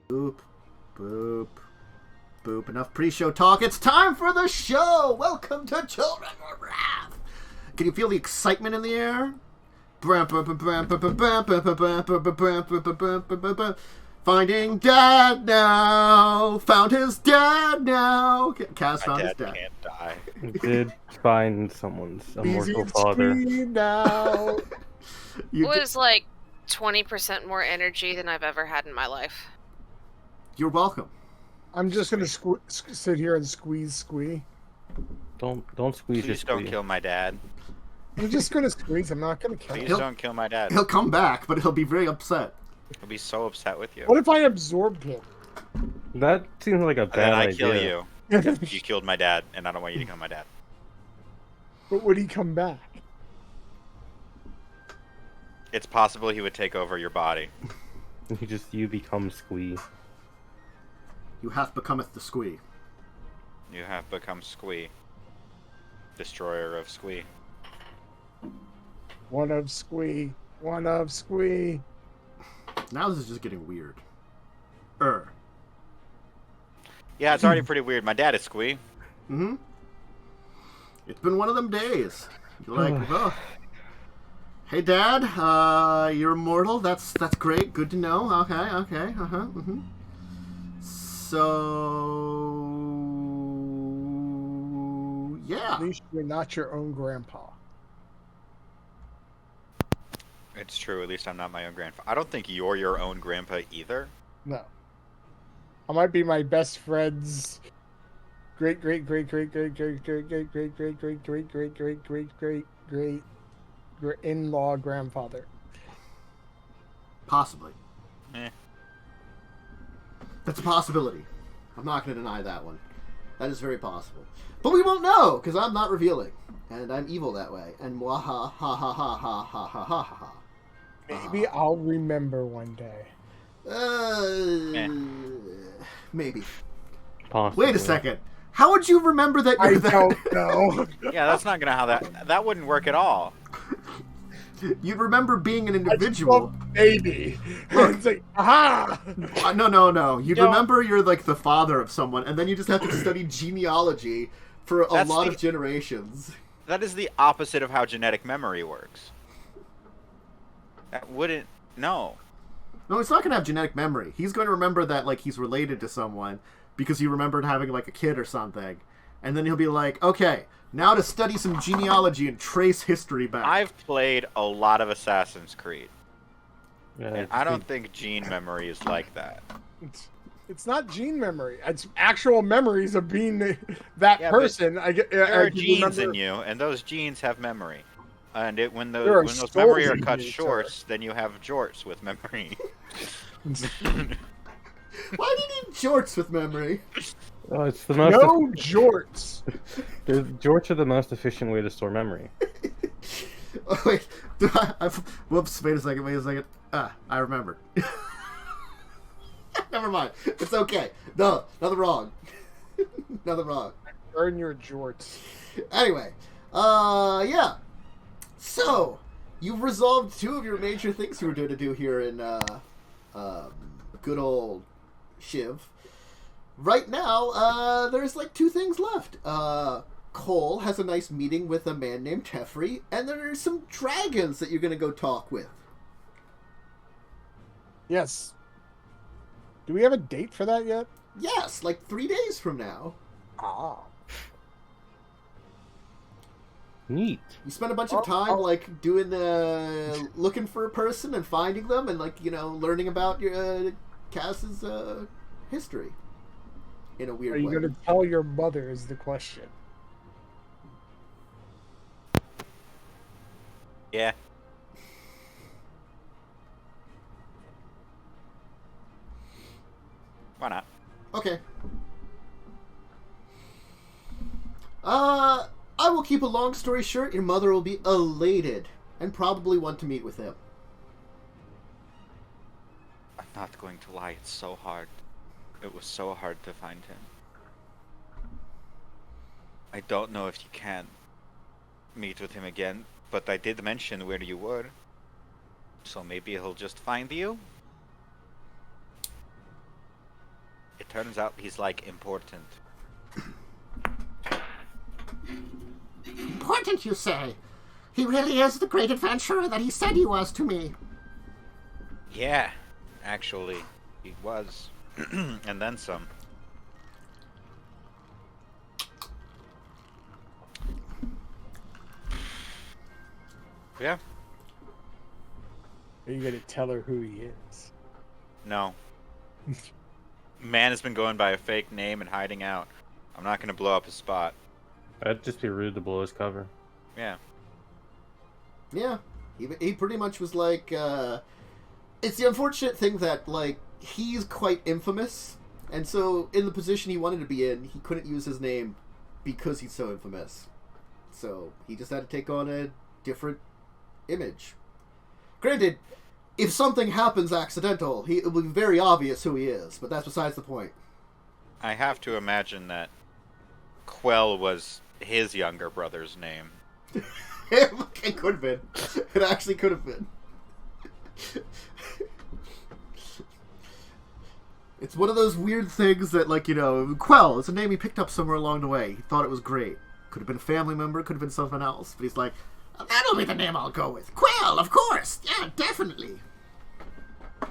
Boop, boop, boop. Enough pre-show talk. It's time for the show. Welcome to Children of Rath. Can you feel the excitement in the air? Finding dad now. Found his dad now. Kaz found his dad. Can't die. Did find someone's immortal father. Now. You It was like 20% more energy than I've ever had in my life. You're welcome. I'm just gonna sit here and squee. Don't squeeze your Please don't squeeze. kill my dad. I'm just gonna squeeze. I'm not gonna kill Please him. don't kill my dad. He'll come back, but he'll be very upset. He'll be so upset with you. What if I absorbed him? That seems like a And bad then I idea. kill you. You killed my dad, and I don't want you to kill my dad. But would he come back? It's possible he would take over your body. You become squee. You have becometh the squee. You have become Squee. Destroyer of Squee. One of squee. Now this is just getting weird. Yeah, it's already pretty weird. My dad is Squee. Mm-hmm. It's been one of them days. You're like, oh, hey, Dad, you're immortal. That's great. Good to know. Okay. Mm-hmm. So, yeah. At least you're not your own grandpa. It's true. At least I'm not my own grandfather. I don't think you're your own grandpa either. No. I might be my best friend's great in-law grandfather. Possibly. Eh. That's a possibility. I'm not going to deny that one. That is very possible. But we won't know, because I'm not revealing. And I'm evil that way. And waha ha ha ha ha ha ha ha ha. Maybe I'll remember one day. Maybe. Possibly. Wait a second. How would you remember that I you're that? don't know. Yeah, that's not gonna how that wouldn't work at all. You'd remember being an I just individual. love baby. Look. It's like, aha! No. You'd No. remember you're like the father of someone, and then you just have to study genealogy for a That's lot the- of generations. That is the opposite of how genetic memory works. That wouldn't. No. No, he's not going to have genetic memory. He's going to remember that like he's related to someone because he remembered having like a kid or something. And then he'll be like, okay, now to study some genealogy and trace history back. I've played a lot of Assassin's Creed, Yeah, and I don't think gene memory is like that. It's not gene memory. It's actual memories of being that Yeah, but person. I get. There I are can genes remember. in you, and those genes have memory. And when There are those memory souls are in cut you, short, then you have jorts with memory. Why do you need jorts with memory? Oh, it's the most. No jorts. Jorts are the most efficient way to store memory. Oh, wait. Whoops, wait a second. I remembered. Never mind. It's okay. No, nothing wrong. Nothing wrong. Burn your jorts. Anyway, yeah. So, you've resolved two of your major things you were going to do here in, good old Shiv. Right now, there's like two things left. Cole has a nice meeting with a man named Teferi, and there are some dragons that you're going to go talk with. Yes. Do we have a date for that yet? Yes, like 3 days from now. Ah. Neat. You spend a bunch of time, like, doing the... looking for a person and finding them and, like, you know, learning about your Kaz's history. In a weird Are you way. going to tell your mother is the question. Yeah. Why not? Okay. I will keep a long story short. Your mother will be elated and probably want to meet with him. I'm not going to lie, it's so hard. It was so hard to find him. I don't know if you can meet with him again, but I did mention where you were. So maybe he'll just find you? It turns out he's, like, important. Important, you say? He really is the great adventurer that he said he was to me. Yeah, actually, he was. And then some. Yeah. Are you gonna tell her who he is? No. Man has been going by a fake name and hiding out. I'm not gonna blow up his spot. That'd just be rude to blow his cover. Yeah. Yeah, he pretty much was like, it's the unfortunate thing that, like, he's quite infamous, and so in the position he wanted to be in, he couldn't use his name because he's so infamous. So he just had to take on a different image. Granted, if something happens accidental, it will be very obvious who he is, but that's besides the point. I have to imagine that Quell was his younger brother's name. It could have been. It actually could have been. It's one of those weird things that, like, you know, Quell is a name he picked up somewhere along the way. He thought it was great. Could have been a family member, could have been something else. But he's like, that'll be the name I'll go with. Quell, of course. Yeah, definitely. It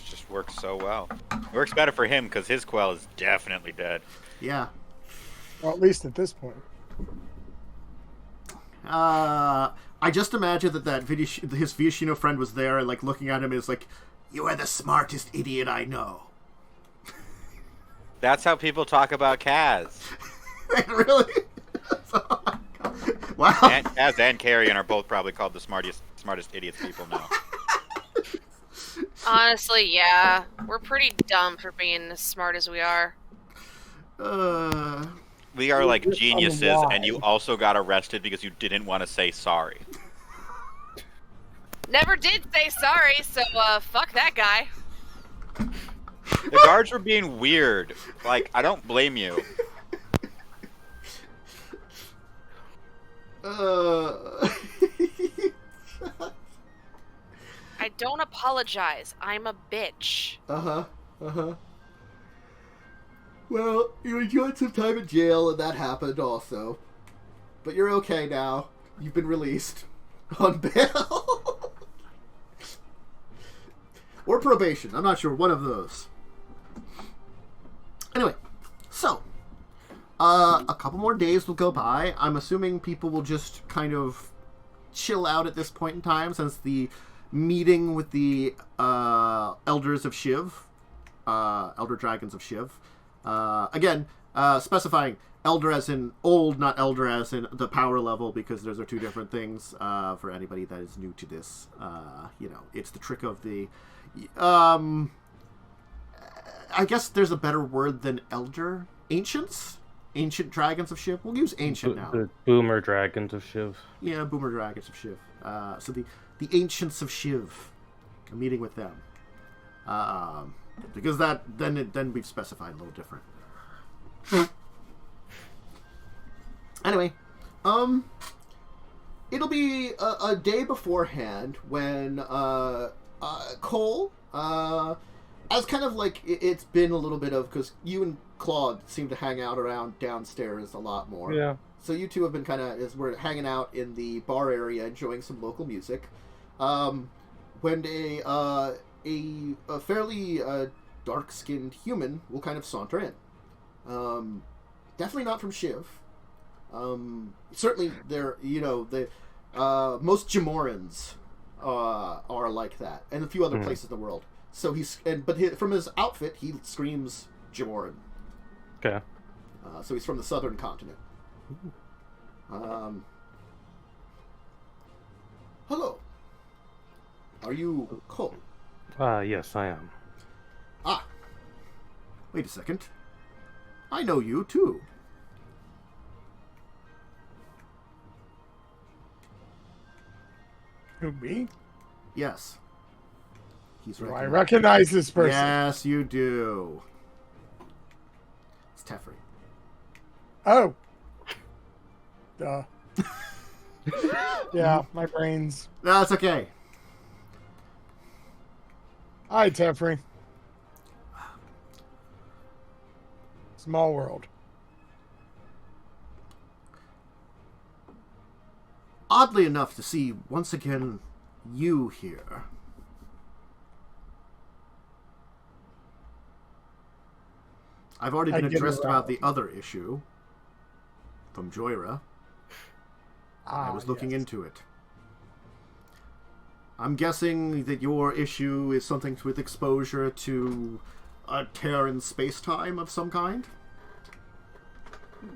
just works so well. It works better for him because his Quell is definitely dead. Yeah. Well, at least at this point. I just imagine that his Viashino friend was there and, like, looking at him and is like, you are the smartest idiot I know. That's how people talk about Kaz. Really? Wow. And Kaz and Carrion are both probably called the smartest idiots people now. Honestly, yeah. We're pretty dumb for being as smart as we are. We are like geniuses, and you also got arrested because you didn't want to say sorry. Never did say sorry, so fuck that guy. The guards were being weird. Like, I don't blame you. I don't apologize. I'm a bitch. Well, you enjoyed some time in jail, and that happened also. But you're okay now. You've been released. On bail. Or probation. I'm not sure. One of those. Anyway, so, a couple more days will go by. I'm assuming people will just kind of chill out at this point in time, since the meeting with the Elders of Shiv, Elder Dragons of Shiv, again, specifying Elder as in old, not Elder as in the power level, because those are two different things, for anybody that is new to this. You know, it's the trick of the... I guess there's a better word than Elder. Ancients? Ancient Dragons of Shiv? We'll use Ancient now. The Boomer Dragons of Shiv. Yeah, Boomer Dragons of Shiv. So the Ancients of Shiv. A meeting with them. Because then we've specified a little different. Anyway, it'll be a day beforehand when Cole, as kind of like it's been a little bit of, because you and Claude seem to hang out around downstairs a lot more. Yeah. So you two have been kind of, as we're hanging out in the bar area enjoying some local music, when a fairly dark-skinned human will kind of saunter in. Definitely not from Shiv. Certainly, they're, you know, the most Jamorans are like that, and a few other places in the world. So from his outfit, he screams Jamoran. Okay. So he's from the southern continent. Hello. Are you Cole? Yes, I am. Ah. Wait a second. I know you, too. Who, me? Yes. He's Do I recognize this person? Yes, you do. It's Teferi. Oh. Duh. Yeah, my brain's... No, it's okay. Hi, Teferi. Small world. Oddly enough, to see once again you here. I've already been addressed about the other issue from Joyra. I was looking into it. I'm guessing that your issue is something with exposure to a tear in space-time of some kind?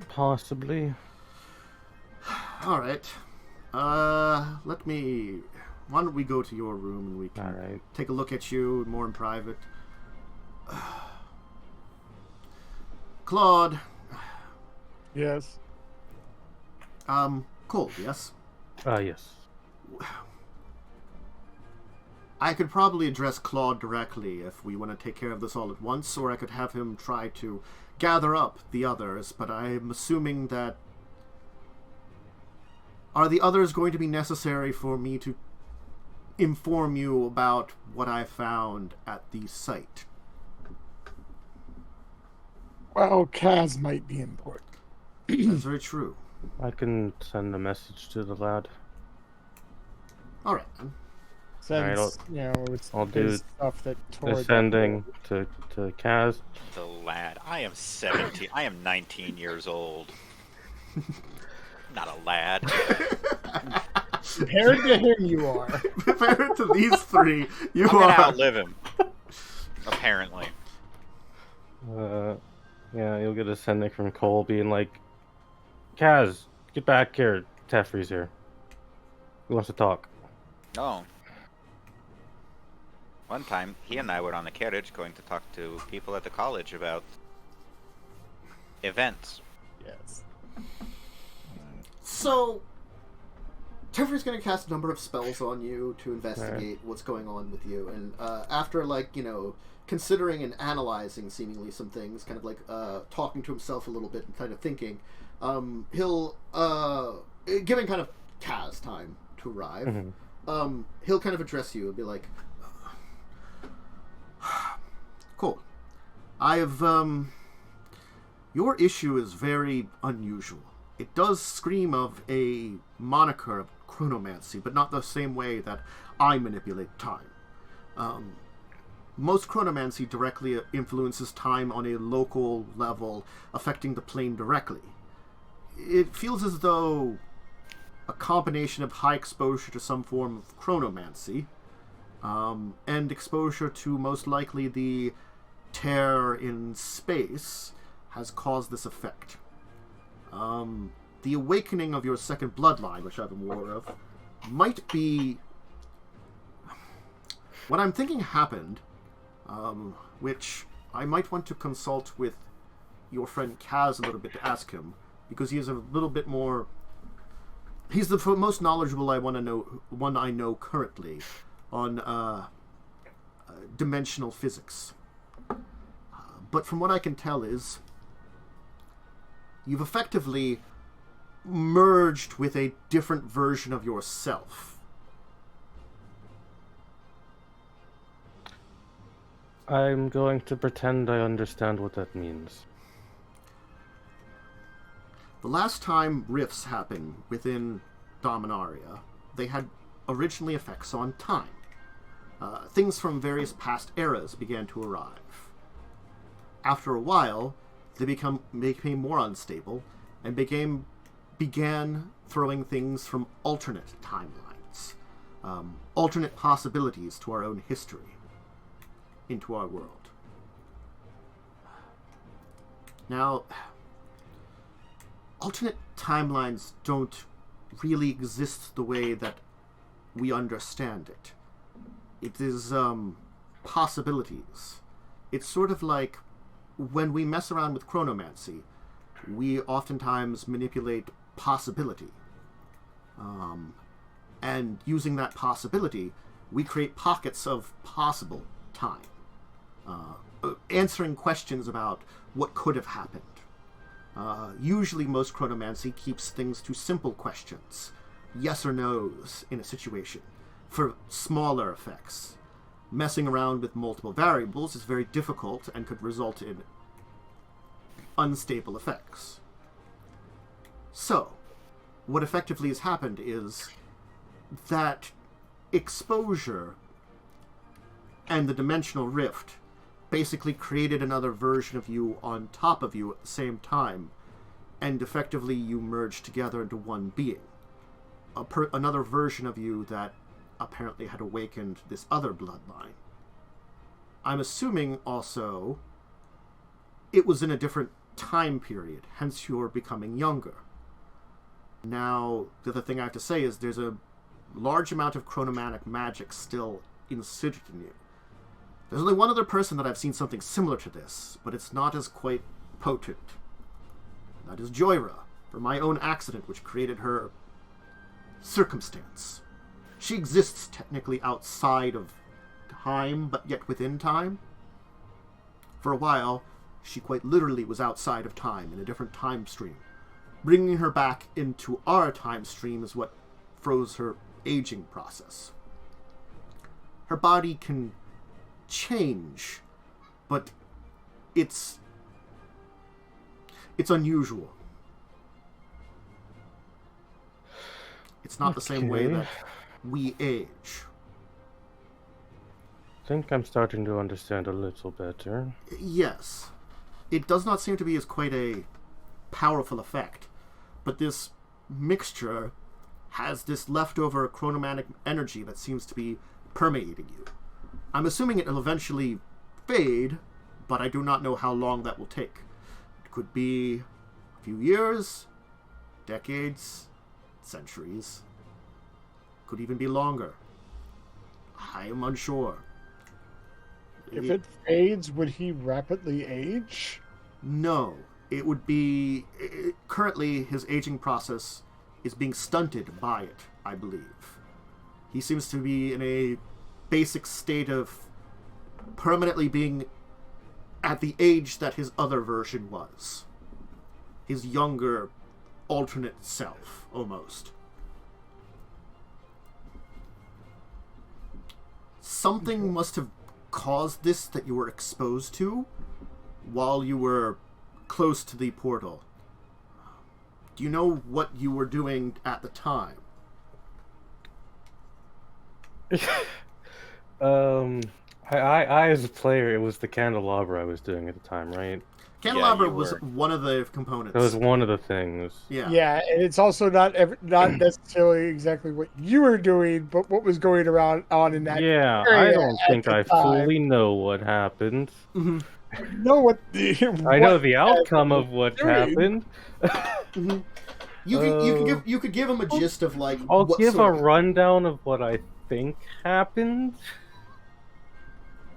Possibly. Alright. Why don't we go to your room and we can take a look at you more in private. Claude. Yes. Cold, yes? Yes. I could probably address Claude directly if we want to take care of this all at once, or I could have him try to gather up the others, but I'm assuming that... Are the others going to be necessary for me to inform you about what I found at the site? Well, Kaz might be important. That's very true. I can send a message to the lad. Alright, then. Since, it's I'll do stuff that the sending to Kaz. The lad. I am 17. I am 19 years old. Not a lad. Compared to him, you are. Compared to these three, you I'm are. gonna outlive him. Apparently. Yeah, you'll get a sending from Cole being like, Kaz, get back here. Tefri's here. He wants to talk. Oh. One time, he and I were on the carriage going to talk to people at the college about events. Yes. So, Tefri's going to cast a number of spells on you to investigate what's going on with you, and after, considering and analyzing seemingly some things, kind of talking to himself a little bit and kind of thinking, he'll, giving kind of Kaz time to arrive, he'll kind of address you and be like, cool. Your issue is very unusual. It does scream of a moniker of chronomancy, but not the same way that I manipulate time. Most chronomancy directly influences time on a local level, affecting the plane directly. It feels as though a combination of high exposure to some form of chronomancy, and exposure to most likely the tear in space has caused this effect. The awakening of your second bloodline, which I'm aware of, might be... What I'm thinking happened, which I might want to consult with your friend Kaz a little bit to ask him, because he is a little bit more... He's the most knowledgeable one I know currently on dimensional physics. But from what I can tell is, you've effectively merged with a different version of yourself. I'm going to pretend I understand what that means. The last time rifts happened within Dominaria, they had originally effects on time. Things from various past eras began to arrive. After a while, they became more unstable and began throwing things from alternate timelines, alternate possibilities to our own history, into our world. Now, alternate timelines don't really exist the way that we understand it. It is possibilities. It's sort of like when we mess around with chronomancy, we oftentimes manipulate possibility. And using that possibility, we create pockets of possible time. Answering questions about what could have happened. Usually most chronomancy keeps things to simple questions. Yes or no's in a situation. For smaller effects. Messing around with multiple variables is very difficult and could result in unstable effects. So, what effectively has happened is that exposure and the dimensional rift basically created another version of you on top of you at the same time, and effectively you merged together into one being. Another version of you that apparently had awakened this other bloodline. I'm assuming also it was in a different time period, hence you're becoming younger. Now, the other thing I have to say is there's a large amount of chronomantic magic still insidious in you. There's only one other person that I've seen something similar to this, but it's not as quite potent. That is Joyra, for my own accident which created her circumstance. She exists technically outside of time, but yet within time. For a while, she quite literally was outside of time, in a different time stream. Bringing her back into our time stream is what froze her aging process. Her body can change, but it's unusual. It's not the same way that we age. I think I'm starting to understand a little better. Yes. It does not seem to be as quite a powerful effect, but this mixture has this leftover chronomantic energy that seems to be permeating you. I'm assuming it will eventually fade, but I do not know how long that will take. It could be a few years, decades, centuries. Could even be longer. I am unsure. If it fades, would he rapidly age? No. It would be... currently, his aging process is being stunted by it, I believe. He seems to be in a basic state of permanently being at the age that his other version was. His younger, alternate self, almost. Something must have caused this that you were exposed to while you were close to the portal. Do you know what you were doing at the time? I as a player, it was the candelabra I was doing at the time, right? Candelabra you was were. one of the components. That was one of the things. Yeah. Yeah, and it's also not necessarily exactly what you were doing, but what was going around on in that Yeah, I area don't at think the I time. fully know what happened. Mhm. You know what the I know what the outcome of what doing. happened. Mhm. You could give him a gist of like. I'll what give a sort of- rundown of what I think happened.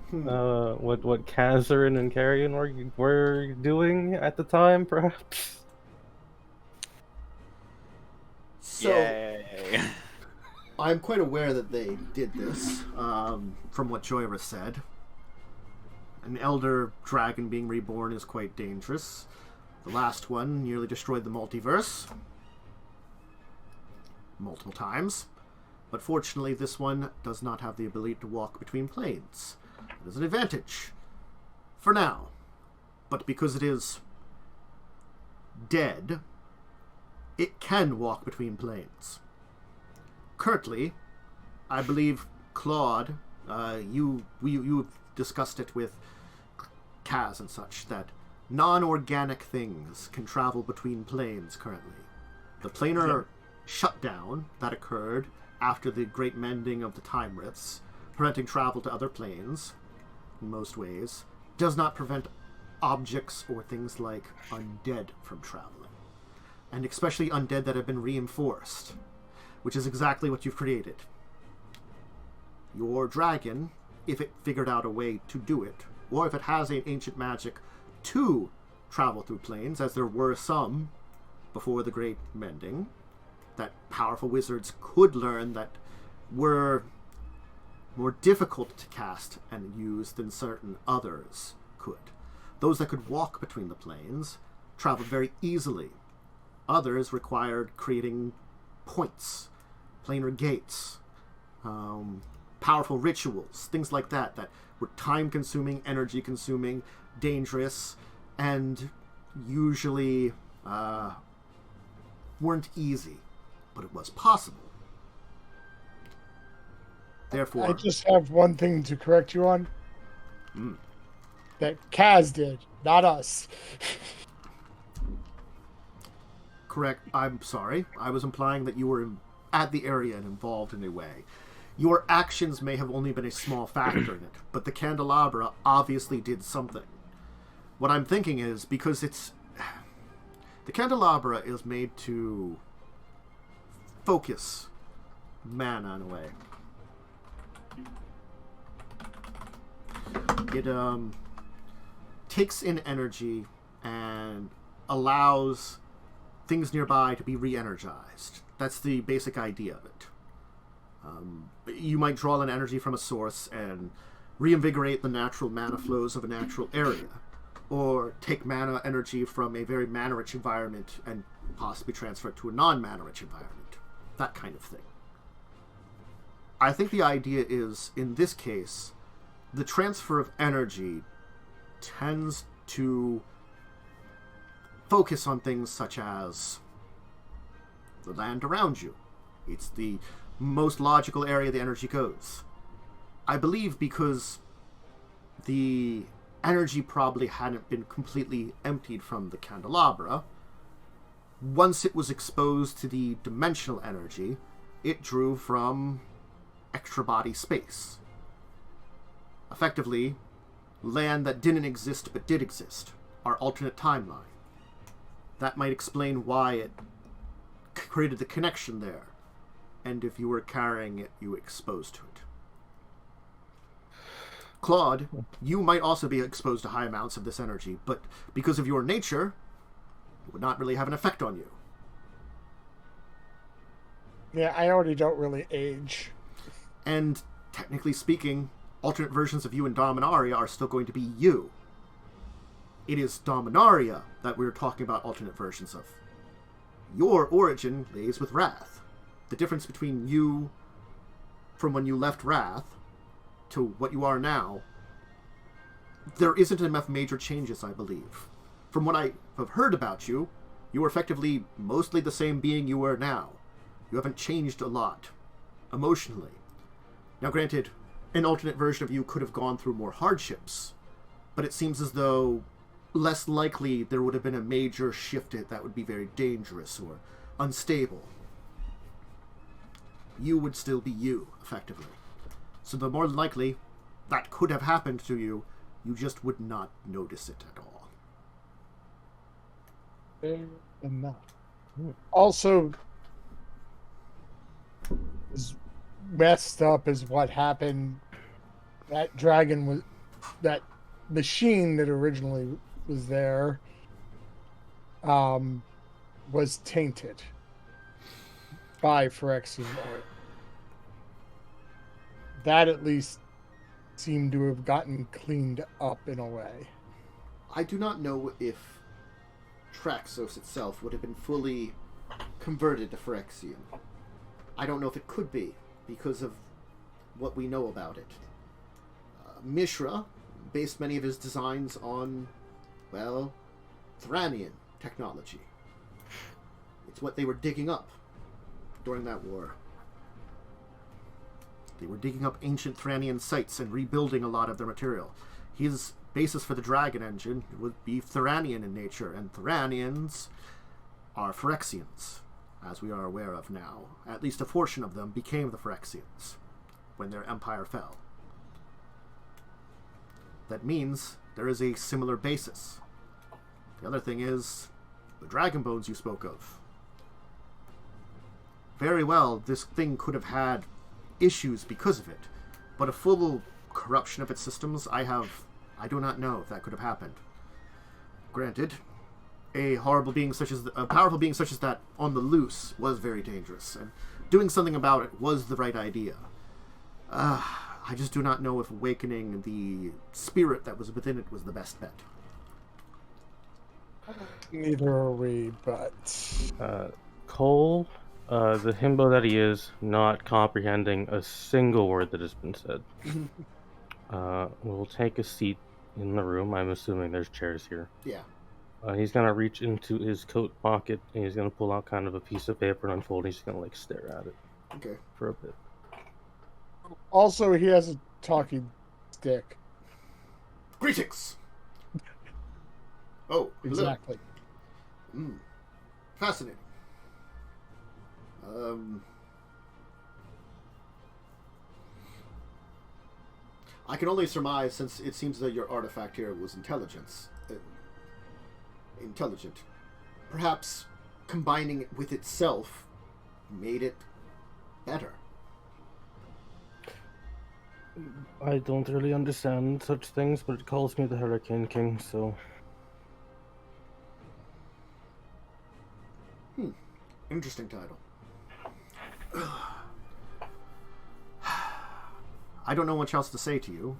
What Kazzrann and Carrion were doing at the time, perhaps. So Yay. I'm quite aware that they did this. From what Joyra said, an elder dragon being reborn is quite dangerous. The last one nearly destroyed the multiverse multiple times, but fortunately, this one does not have the ability to walk between planes. It is an advantage for now, but because it is dead, it can walk between planes. Currently, I believe Claud, you've discussed it with Kaz and such, that non-organic things can travel between planes currently. The planar shutdown that occurred after the great mending of the time rifts, preventing travel to other planes, in most ways, does not prevent objects or things like undead from traveling. And especially undead that have been reinforced, which is exactly what you've created. Your dragon, if it figured out a way to do it, or if it has an ancient magic to travel through planes, as there were some before the Great Mending, that powerful wizards could learn that were more difficult to cast and use than certain others could. Those that could walk between the planes traveled very easily. Others required creating points, planar gates, powerful rituals, things like that, that were time-consuming, energy-consuming, dangerous, and usually weren't easy, but it was possible. Therefore, I just have one thing to correct you on. That Kaz did, not us. correct. I'm sorry. I was implying that you were at the area and involved in a way. Your actions may have only been a small factor in it, but the candelabra obviously did something. What I'm thinking is, because the candelabra is made to focus mana in a way. It takes in energy and allows things nearby to be re-energized. That's the basic idea of it. You might draw in energy from a source and reinvigorate the natural mana flows of a natural area, or take mana energy from a very mana-rich environment and possibly transfer it to a non-mana-rich environment. That kind of thing. I think the idea is, in this case, the transfer of energy tends to focus on things such as the land around you. It's the most logical area the energy goes. I believe because the energy probably hadn't been completely emptied from the candelabra, once it was exposed to the dimensional energy, it drew from extra body space. Effectively, land that didn't exist but did exist, our alternate timeline. That might explain why it created the connection there, and if you were carrying it, you were exposed to it. Claud, you might also be exposed to high amounts of this energy, but because of your nature, it would not really have an effect on you. Yeah, I already don't really age. And, technically speaking, alternate versions of you in Dominaria are still going to be you. It is Dominaria that we're talking about alternate versions of. Your origin lays with Rath. The difference between you from when you left Rath to what you are now, there isn't enough major changes, I believe. From what I have heard about you, you are effectively mostly the same being you are now. You haven't changed a lot, emotionally. Now granted, an alternate version of you could have gone through more hardships, but it seems as though less likely there would have been a major shift that would be very dangerous or unstable. You would still be you, effectively. So the more likely that could have happened to you, you just would not notice it at all. Fair enough. Also, as messed up as what happened, that dragon was, that machine that originally was there, was tainted by Phyrexian art. That at least seemed to have gotten cleaned up in a way. I do not know if Traxos itself would have been fully converted to Phyrexian. I don't know if it could be, because of what we know about it. Mishra based many of his designs on, well, Thranian technology. It's what they were digging up during that war. They were digging up ancient Thranian sites and rebuilding a lot of their material. His basis for the Dragon Engine would be Thranian in nature, and Thranians are Phyrexians, as we are aware of now. At least a portion of them became the Phyrexians when their empire fell. That means there is a similar basis. The other thing is the dragon bones you spoke of. Very well, this thing could have had issues because of it, but a full corruption of its systems, I do not know if that could have happened. Granted, a powerful being such as that on the loose was very dangerous, and doing something about it was the right idea. I just do not know if awakening the spirit that was within it was the best bet. Neither are we, but... Cole, the himbo that he is, not comprehending a single word that has been said, will take a seat in the room. I'm assuming there's chairs here. Yeah. He's gonna reach into his coat pocket and he's gonna pull out kind of a piece of paper and unfold. He's just gonna like stare at it Okay. for a bit. Also, he has a talking stick. Greetings. Oh, hello. Exactly. Fascinating. I can only surmise, since it seems that your artifact here was intelligent. Perhaps combining it with itself made it better. I don't really understand such things, but it calls me the Hurricane King, so... Interesting title. I don't know much else to say to you.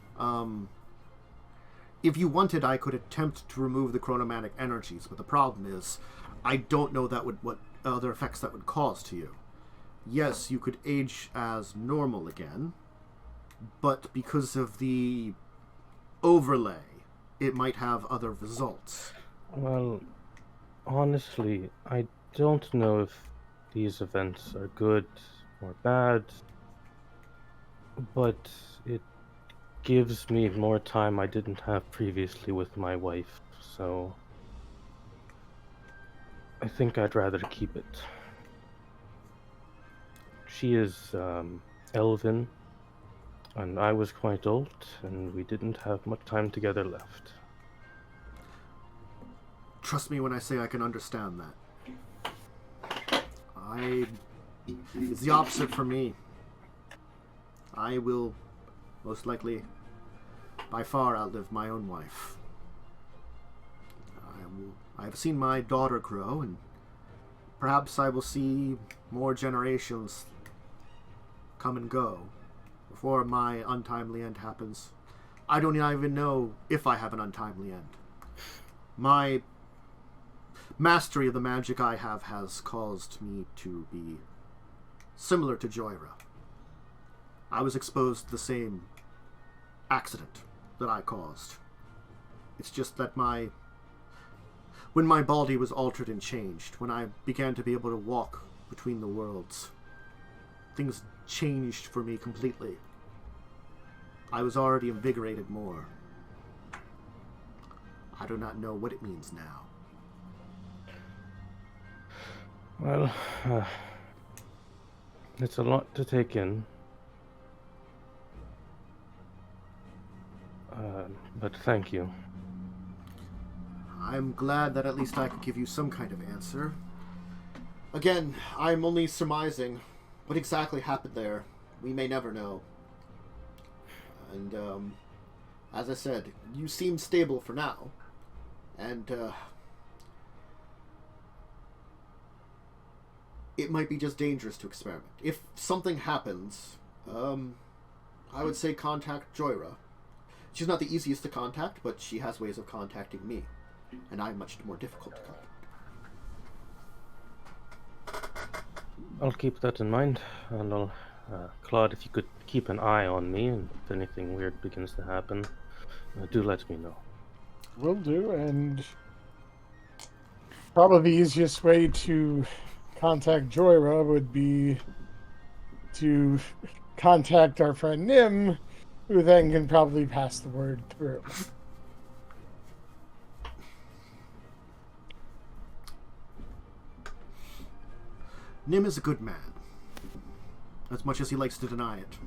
If you wanted, I could attempt to remove the chronomatic energies, but the problem is, I don't know what other effects that would cause to you. Yes, you could age as normal again, but because of the overlay, it might have other results. Well, honestly, I don't know if these events are good or bad, but it gives me more time I didn't have previously with my wife, so I think I'd rather keep it. She is elven, and I was quite old, and we didn't have much time together left. Trust me when I say I can understand that. It's the opposite for me. I will most likely by far outlive my own wife. I have seen my daughter grow, and perhaps I will see more generations come and go before my untimely end happens. I don't even know if I have an untimely end. My mastery of the magic I have has caused me to be similar to Joyra. I was exposed to the same accident that I caused. It's just that when my body was altered and changed, when I began to be able to walk between the worlds, things changed for me completely. I was already invigorated more. I do not know what it means now. Well, it's a lot to take in. But thank you. I'm glad that at least I could give you some kind of answer. Again, I'm only surmising what exactly happened there. We may never know. And, as I said, you seem stable for now. And, it might be just dangerous to experiment. If something happens, I would say contact Joyra. She's not the easiest to contact, but she has ways of contacting me. And I'm much more difficult to contact. I'll keep that in mind, and I'll, Claude, if you could keep an eye on me, and if anything weird begins to happen, do let me know. Will do, and probably the easiest way to contact Joyra would be to contact our friend Nim, who then can probably pass the word through. Nim is a good man, as much as he likes to deny it.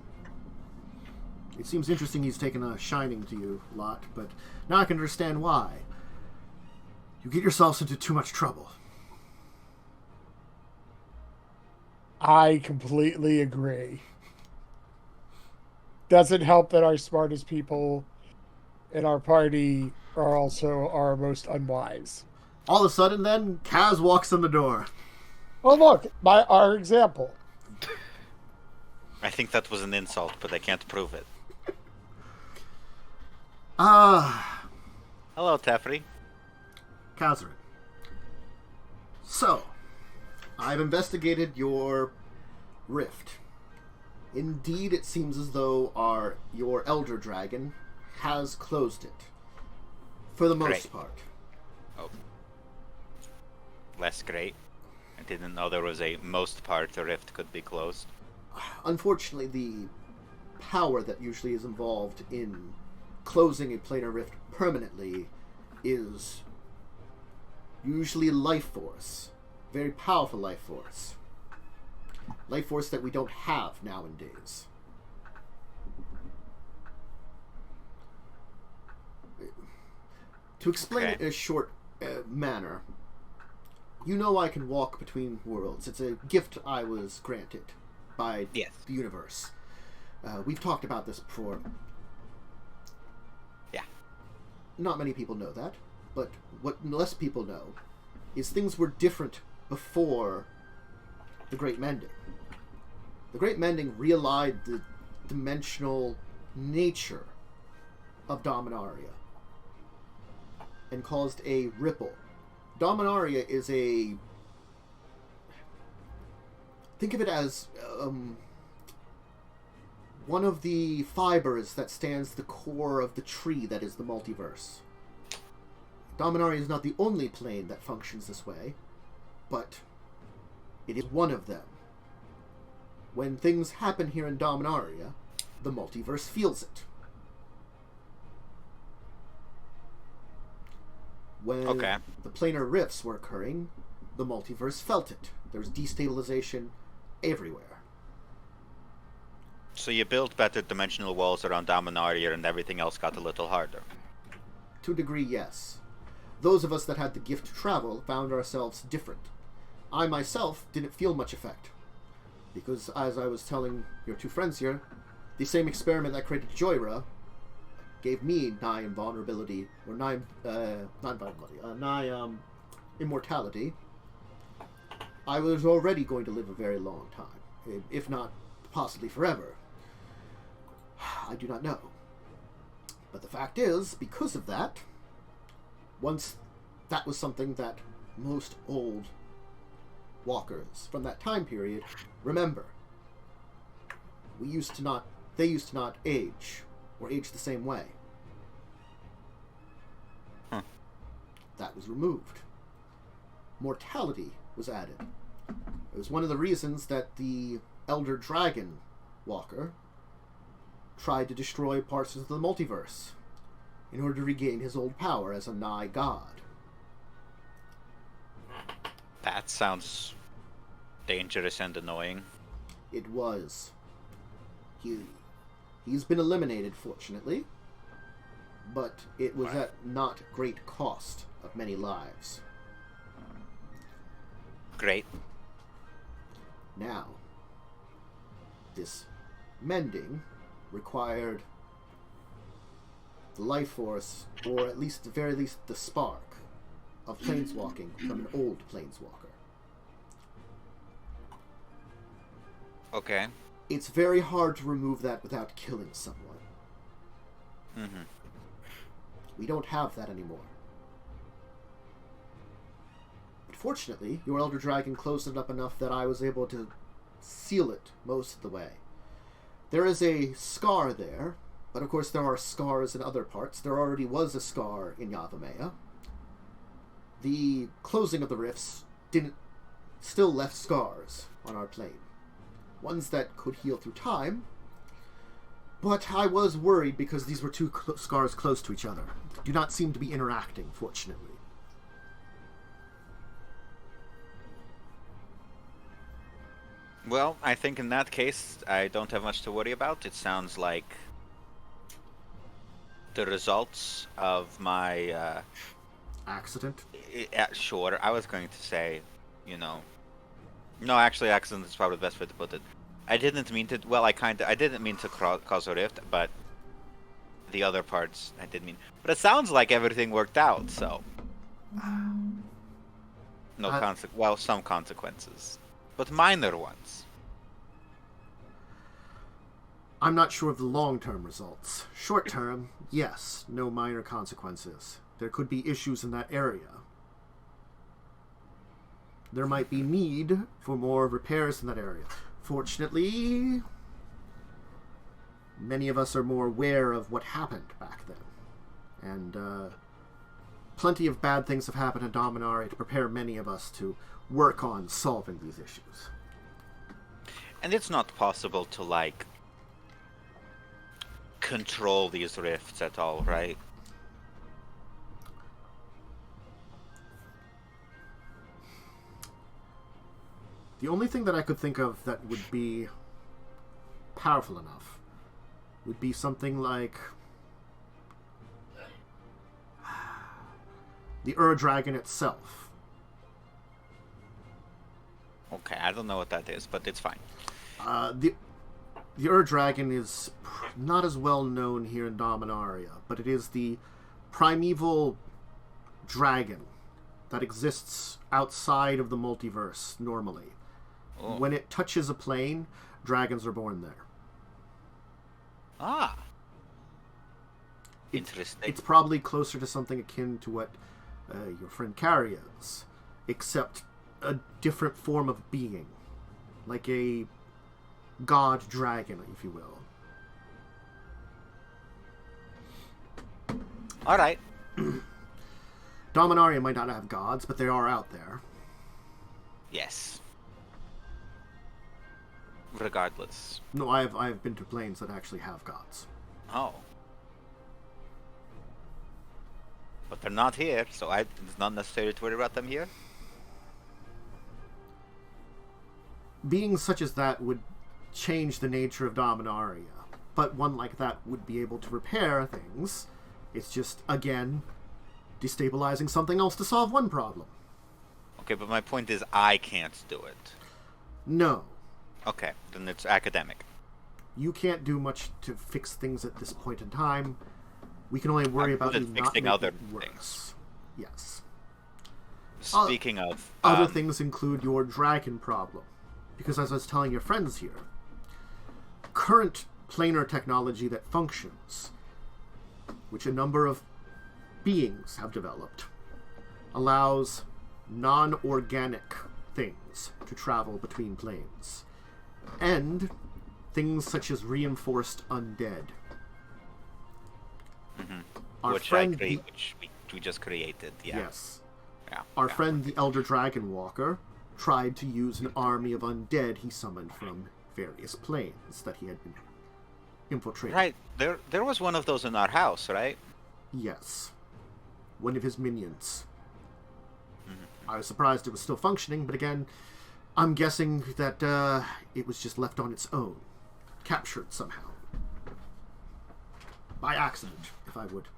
It seems interesting he's taken a shining to you a lot, but now I can understand why. You get yourselves into too much trouble. I completely agree. Doesn't help that our smartest people in our party are also our most unwise. All of a sudden, then, Kaz walks in the door. Oh, look, our example. I think that was an insult, but I can't prove it. Hello, Tefri. Kazzrann. So, I've investigated your rift. Indeed, it seems as though your elder dragon has closed it. For the most Great. part. Oh. less great. I didn't know there was a most part the rift could be closed. Unfortunately, the power that usually is involved in closing a planar rift permanently is usually life force. Very powerful life force. Life force that we don't have nowadays. To explain it in a short manner, you know I can walk between worlds. It's a gift I was granted by the universe. We've talked about this before. Yeah. Not many people know that, but what less people know is things were different before the Great Mending. The Great Mending realigned the dimensional nature of Dominaria and caused a ripple. Dominaria is a... Think of it as one of the fibers that stands the core of the tree that is the multiverse. Dominaria is not the only plane that functions this way, but it is one of them. When things happen here in Dominaria, the multiverse feels it. When the planar rifts were occurring, the multiverse felt it. There was destabilization everywhere. So you built better dimensional walls around Dominaria and everything else got a little harder. To a degree, yes. Those of us that had the gift to travel found ourselves different. I myself didn't feel much effect. Because, as I was telling your two friends here, the same experiment that created Joyra gave me nigh invulnerability, or nigh immortality. I was already going to live a very long time, if not possibly forever. I do not know. But the fact is, because of that, once that was something that most old walkers from that time period remember. They used to not age, or age the same way. That was removed. Mortality was added. It was one of the reasons that the Elder Dragon Walker tried to destroy parts of the multiverse in order to regain his old power as a nigh god. That sounds dangerous and annoying. It was. He's been eliminated, fortunately, but it was at not great cost of many lives. Great. Now, this mending required the life force, or at the very least the spark, of planeswalking from an old planeswalker. Okay. It's very hard to remove that without killing someone. Mm-hmm. We don't have that anymore. But fortunately, your Elder Dragon closed it up enough that I was able to seal it most of the way. There is a scar there, but of course there are scars in other parts. There already was a scar in Yavimaya. The closing of the rifts still left scars on our plane. Ones that could heal through time, but I was worried because these were two scars close to each other. Do not seem to be interacting, fortunately. Well, I think in that case, I don't have much to worry about. It sounds like the results of my... Accident? Sure, I was going to say, No, actually, accident is probably the best way to put it. I didn't mean to... Well, I didn't mean to cause a rift, but the other parts I did mean. But it sounds like everything worked out, so... some consequences. But minor ones. I'm not sure of the long-term results. Short-term, yes, no minor consequences. There could be issues in that area. There might be need for more repairs in that area. Fortunately, many of us are more aware of what happened back then. And plenty of bad things have happened in Dominaria to prepare many of us to work on solving these issues. And it's not possible to, like, control these rifts at all, right? The only thing that I could think of that would be powerful enough would be something like the Dragon itself. Okay, I don't know what that is, but it's fine. The Dragon is not as well known here in Dominaria, but it is the primeval dragon that exists outside of the multiverse normally. Oh. When it touches a plane, dragons are born there. Ah. Interesting. It's probably closer to something akin to what your friend Carrion's, except a different form of being. Like a god dragon, if you will. Alright. Dominaria might not have gods, but they are out there. Yes. Regardless. No, I've been to planes that actually have gods. Oh. But they're not here, so it's not necessary to worry about them here? Beings such as that would change the nature of Dominaria, but one like that would be able to repair things. It's just, again, destabilizing something else to solve one problem. Okay, but my point is I can't do it. No. Okay, then it's academic. You can't do much to fix things at this point in time. We can only worry about you not fixing making other it worse. things. Yes. Speaking of... Other things include your dragon problem. Because as I was telling your friends here, current planar technology that functions, which a number of beings have developed, allows non-organic things to travel between planes. And things such as reinforced undead. Mm-hmm. Our which friend, which we just created, yeah. Yes. Yeah. Our friend, the Elder Dragon Walker, tried to use an army of undead he summoned from various planes that he had been infiltrating. Right. There was one of those in our house, right? Yes. One of his minions. Mm-hmm. I was surprised it was still functioning, but again, I'm guessing that it was just left on its own. Captured somehow. By accident, if I would.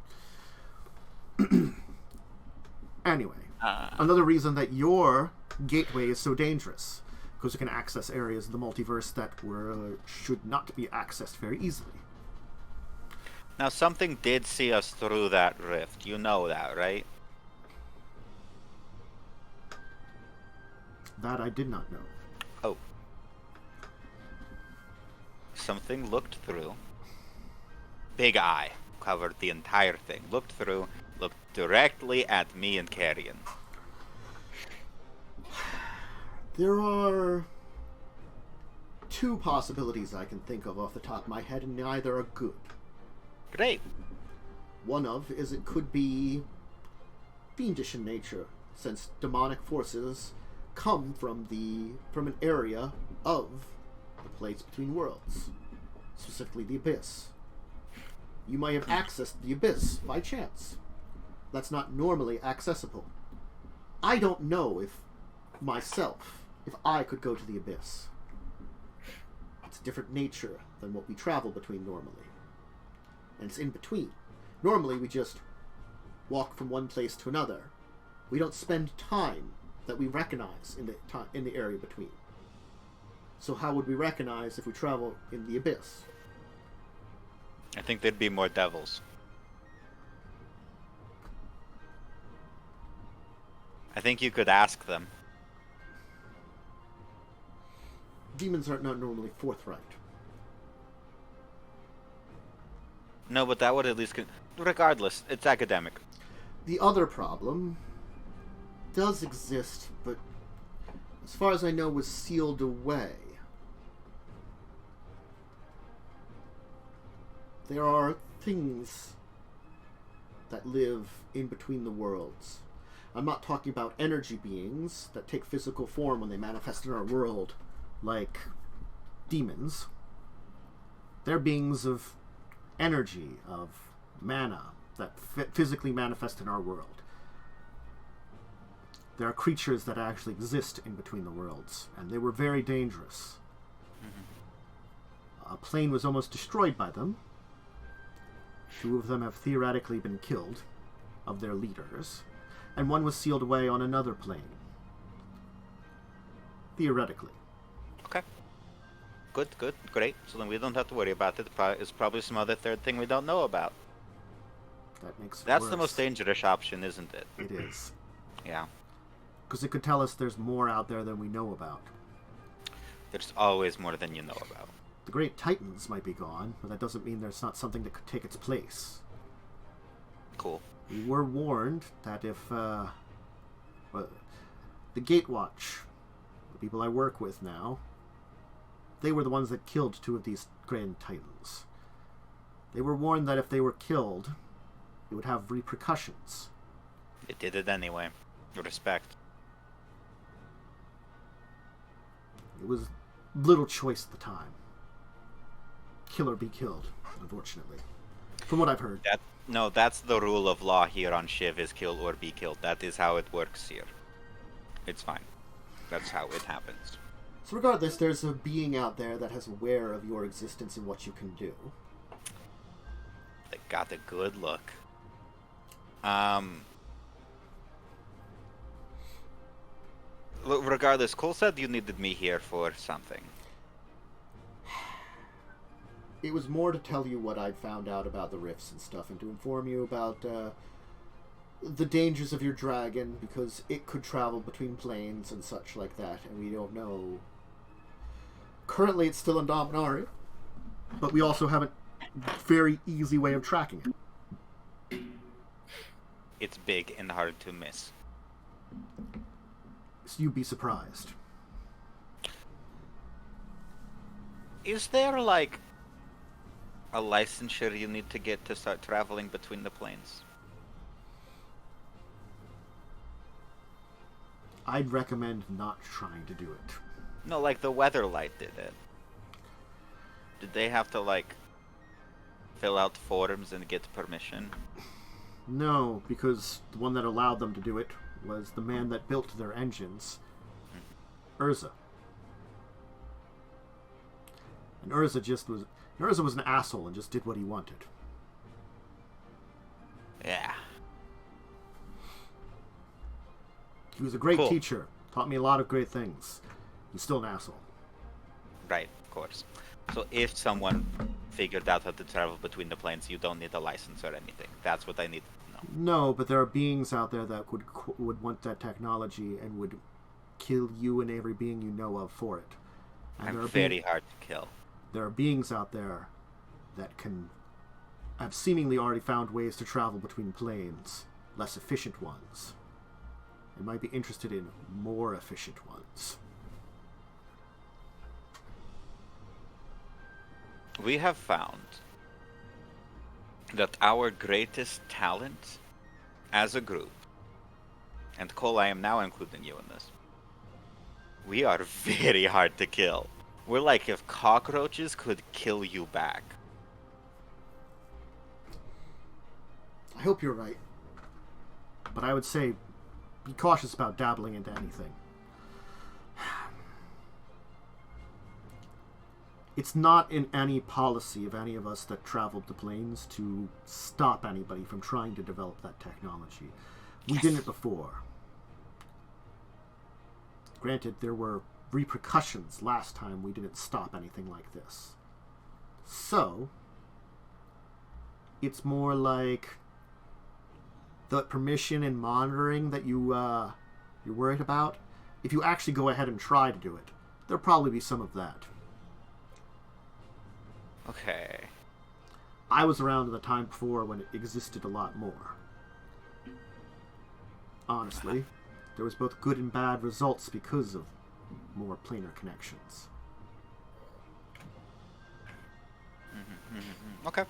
Anyway, another reason that your gateway is so dangerous, because you can access areas of the multiverse that should not be accessed very easily. Now, something did see us through that rift. You know that, right? That I did not know. Oh. Something looked through. Big eye. Covered the entire thing. Looked through. Looked directly at me and Carrion. There are two possibilities I can think of off the top of my head, and neither are good. Great. One of is it could be fiendish in nature, since demonic forces come from an area of the place between worlds, specifically the Abyss. You might have accessed the Abyss by chance. That's not normally accessible. I don't know if I could go to the Abyss. It's a different nature than what we travel between normally. And it's in between. Normally we just walk from one place to another. We don't spend time that we recognize in the area between. So how would we recognize if we travel in the Abyss? I think there'd be more devils. I think you could ask them. Demons are not normally forthright. No, but that would at least... Regardless, it's academic. The other problem does exist, but as far as I know was sealed away. There are things that live in between the worlds. I'm not talking about energy beings that take physical form when they manifest in our world, like demons. They're beings of energy, of mana, that physically manifest in our world. There are creatures that actually exist in between the worlds, and they were very dangerous. A plane was almost destroyed by them. 2 of them have theoretically been killed, of their leaders, and 1 was sealed away on another plane. Theoretically. Okay. Good, great. So then we don't have to worry about it. It's probably some other third thing we don't know about. That makes it That's worse. the most dangerous option, isn't it? It is. Yeah. Because it could tell us there's more out there than we know about. There's always more than you know about. The Great Titans might be gone, but that doesn't mean there's not something that could take its place. Cool. We were warned that if the Gatewatch, the people I work with now, they were the ones that killed 2 of these Grand Titans. They were warned that if they were killed, it would have repercussions. It did it anyway. Respect. It was little choice at the time. Kill or be killed, unfortunately. From what I've heard. No, that's the rule of law here on Shiv, is kill or be killed. That is how it works here. It's fine. That's how it happens. So regardless, there's a being out there that is aware of your existence and what you can do. They got a good look. Regardless, Cole said you needed me here for something. It was more to tell you what I'd found out about the rifts and stuff, and to inform you about the dangers of your dragon, because it could travel between planes and such like that, and we don't know. Currently, it's still in Dominaria, but we also have a very easy way of tracking it. It's big and hard to miss. So you'd be surprised. Is there, like, a licensure you need to get to start traveling between the planes? I'd recommend not trying to do it. No, like the Weatherlight did it. Did they have to, like, fill out forms and get permission? No, because the one that allowed them to do it was the man that built their engines, Urza. And Urza was an asshole and just did what he wanted. Yeah. He was a great Cool. teacher, taught me a lot of great things. He's still an asshole. Right, of course. So if someone figured out how to travel between the planes, you don't need a license or anything. That's what I need to know. No, but there are beings out there that would want that technology and would kill you and every being you know of for it. And I'm very hard to kill. There are beings out there that have seemingly already found ways to travel between planes, less efficient ones, and might be interested in more efficient ones. We have found that our greatest talent as a group, and Cole, I am now including you in this, we are very hard to kill. We're like if cockroaches could kill you back. I hope you're right. But I would say be cautious about dabbling into anything. It's not in any policy of any of us that traveled the planes to stop anybody from trying to develop that technology. We did it before. Granted, there were repercussions last time we didn't stop anything like this. So, it's more like the permission and monitoring that you're worried about. If you actually go ahead and try to do it, there'll probably be some of that. Okay. I was around at the time before when it existed a lot more. Honestly, there was both good and bad results because of more planar connections. Okay.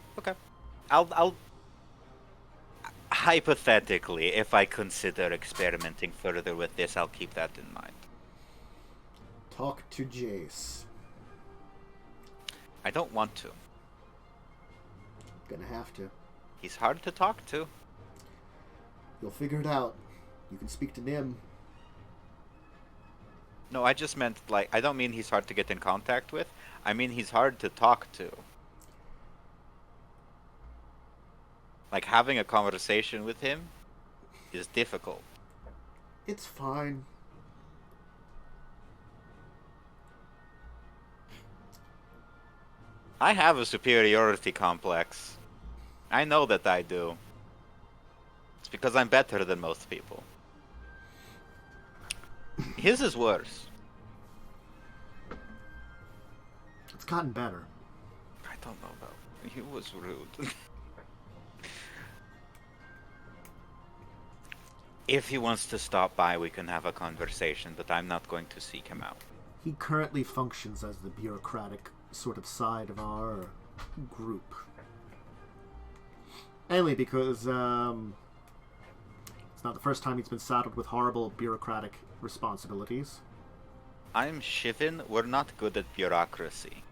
hypothetically, if I consider experimenting further with this, I'll keep that in mind. Talk to Jace. I don't want to. Gonna have to. He's hard to talk to. You'll figure it out. You can speak to Nim. No, I just meant, like, I don't mean he's hard to get in contact with. I mean he's hard to talk to. Like, having a conversation with him is difficult. It's fine. I have a superiority complex. I know that I do. It's because I'm better than most people. His is worse. It's gotten better. I don't know though. He was rude. If he wants to stop by, we can have a conversation, but I'm not going to seek him out. He currently functions as the bureaucratic sort of side of our group. Mainly because it's not the first time he's been saddled with horrible bureaucratic responsibilities. I'm Shivin. We're not good at bureaucracy.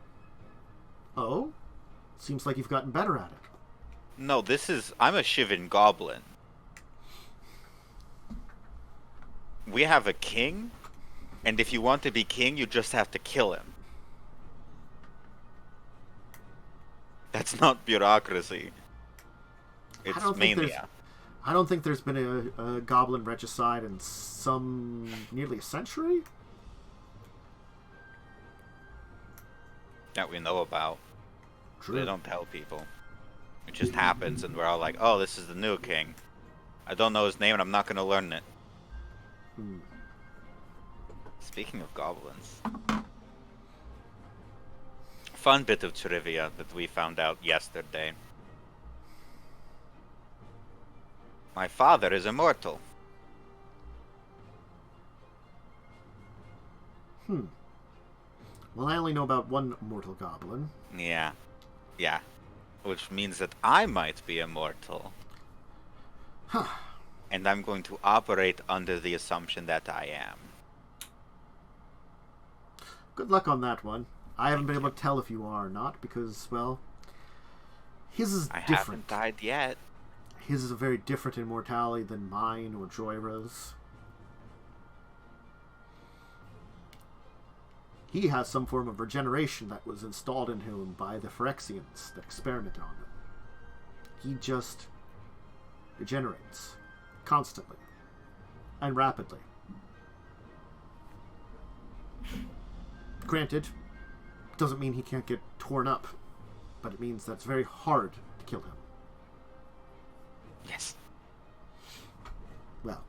Oh? Seems like you've gotten better at it. No, I'm a Shivin Goblin. We have a king, and if you want to be king, you just have to kill him. That's not bureaucracy. It's mania. I don't think there's been a goblin regicide in nearly a century? That we know about. True. They don't tell people. It just happens, and we're all like, oh, this is the new king. I don't know his name, and I'm not going to learn it. Speaking of goblins. Fun bit of trivia that we found out yesterday. My father is immortal. Well, I only know about one mortal goblin. Yeah. Yeah. Which means that I might be immortal. Huh. And I'm going to operate under the assumption that I am. Good luck on that one. I haven't been able to tell if you are or not, because, well, his is I different. haven't died yet. His is a very different immortality than mine or Joyra's. He has some form of regeneration that was installed in him by the Phyrexians that experimented on him. He just regenerates constantly and rapidly. Granted, doesn't mean he can't get torn up, but it means that it's very hard to kill him. Yes. Well.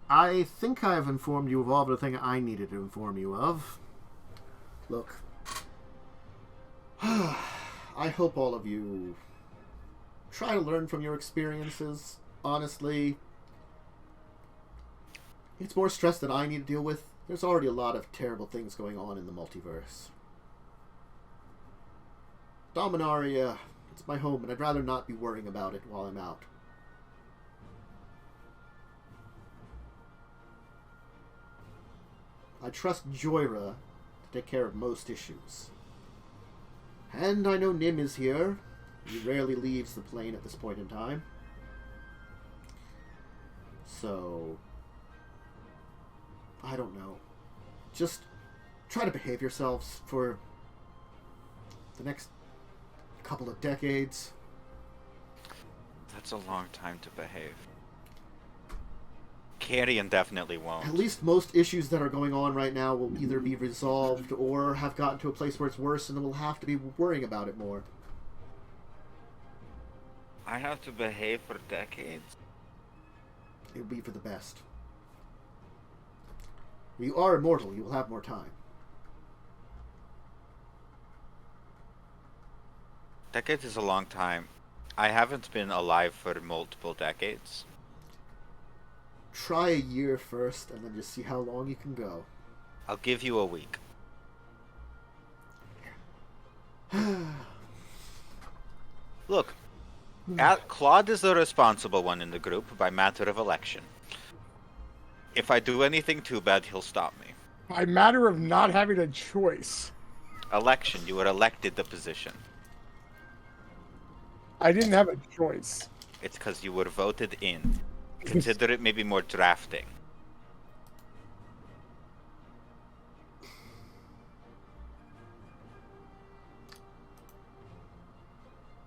I think I've informed you of all the thing I needed to inform you of. Look. I hope all of you try to learn from your experiences. Honestly, it's more stress than I need to deal with. There's already a lot of terrible things going on in the multiverse. Dominaria, it's my home, and I'd rather not be worrying about it while I'm out. I trust Joyra to take care of most issues. And I know Nim is here. He rarely leaves the plane at this point in time. So, I don't know. Just try to behave yourselves for the next couple of decades. That's a long time to behave. Carrion definitely won't. At least most issues that are going on right now will either be resolved or have gotten to a place where it's worse and we'll have to be worrying about it more. I have to behave for decades? It will be for the best. You are immortal. You will have more time. Decades is a long time. I haven't been alive for multiple decades. Try a year first, and then just see how long you can go. I'll give you a week. Look, Claude is the responsible one in the group by matter of election. If I do anything too bad, he'll stop me. By matter of not having a choice. Election. You were elected the position. I didn't have a choice. It's because you were voted in. Consider it maybe more drafting.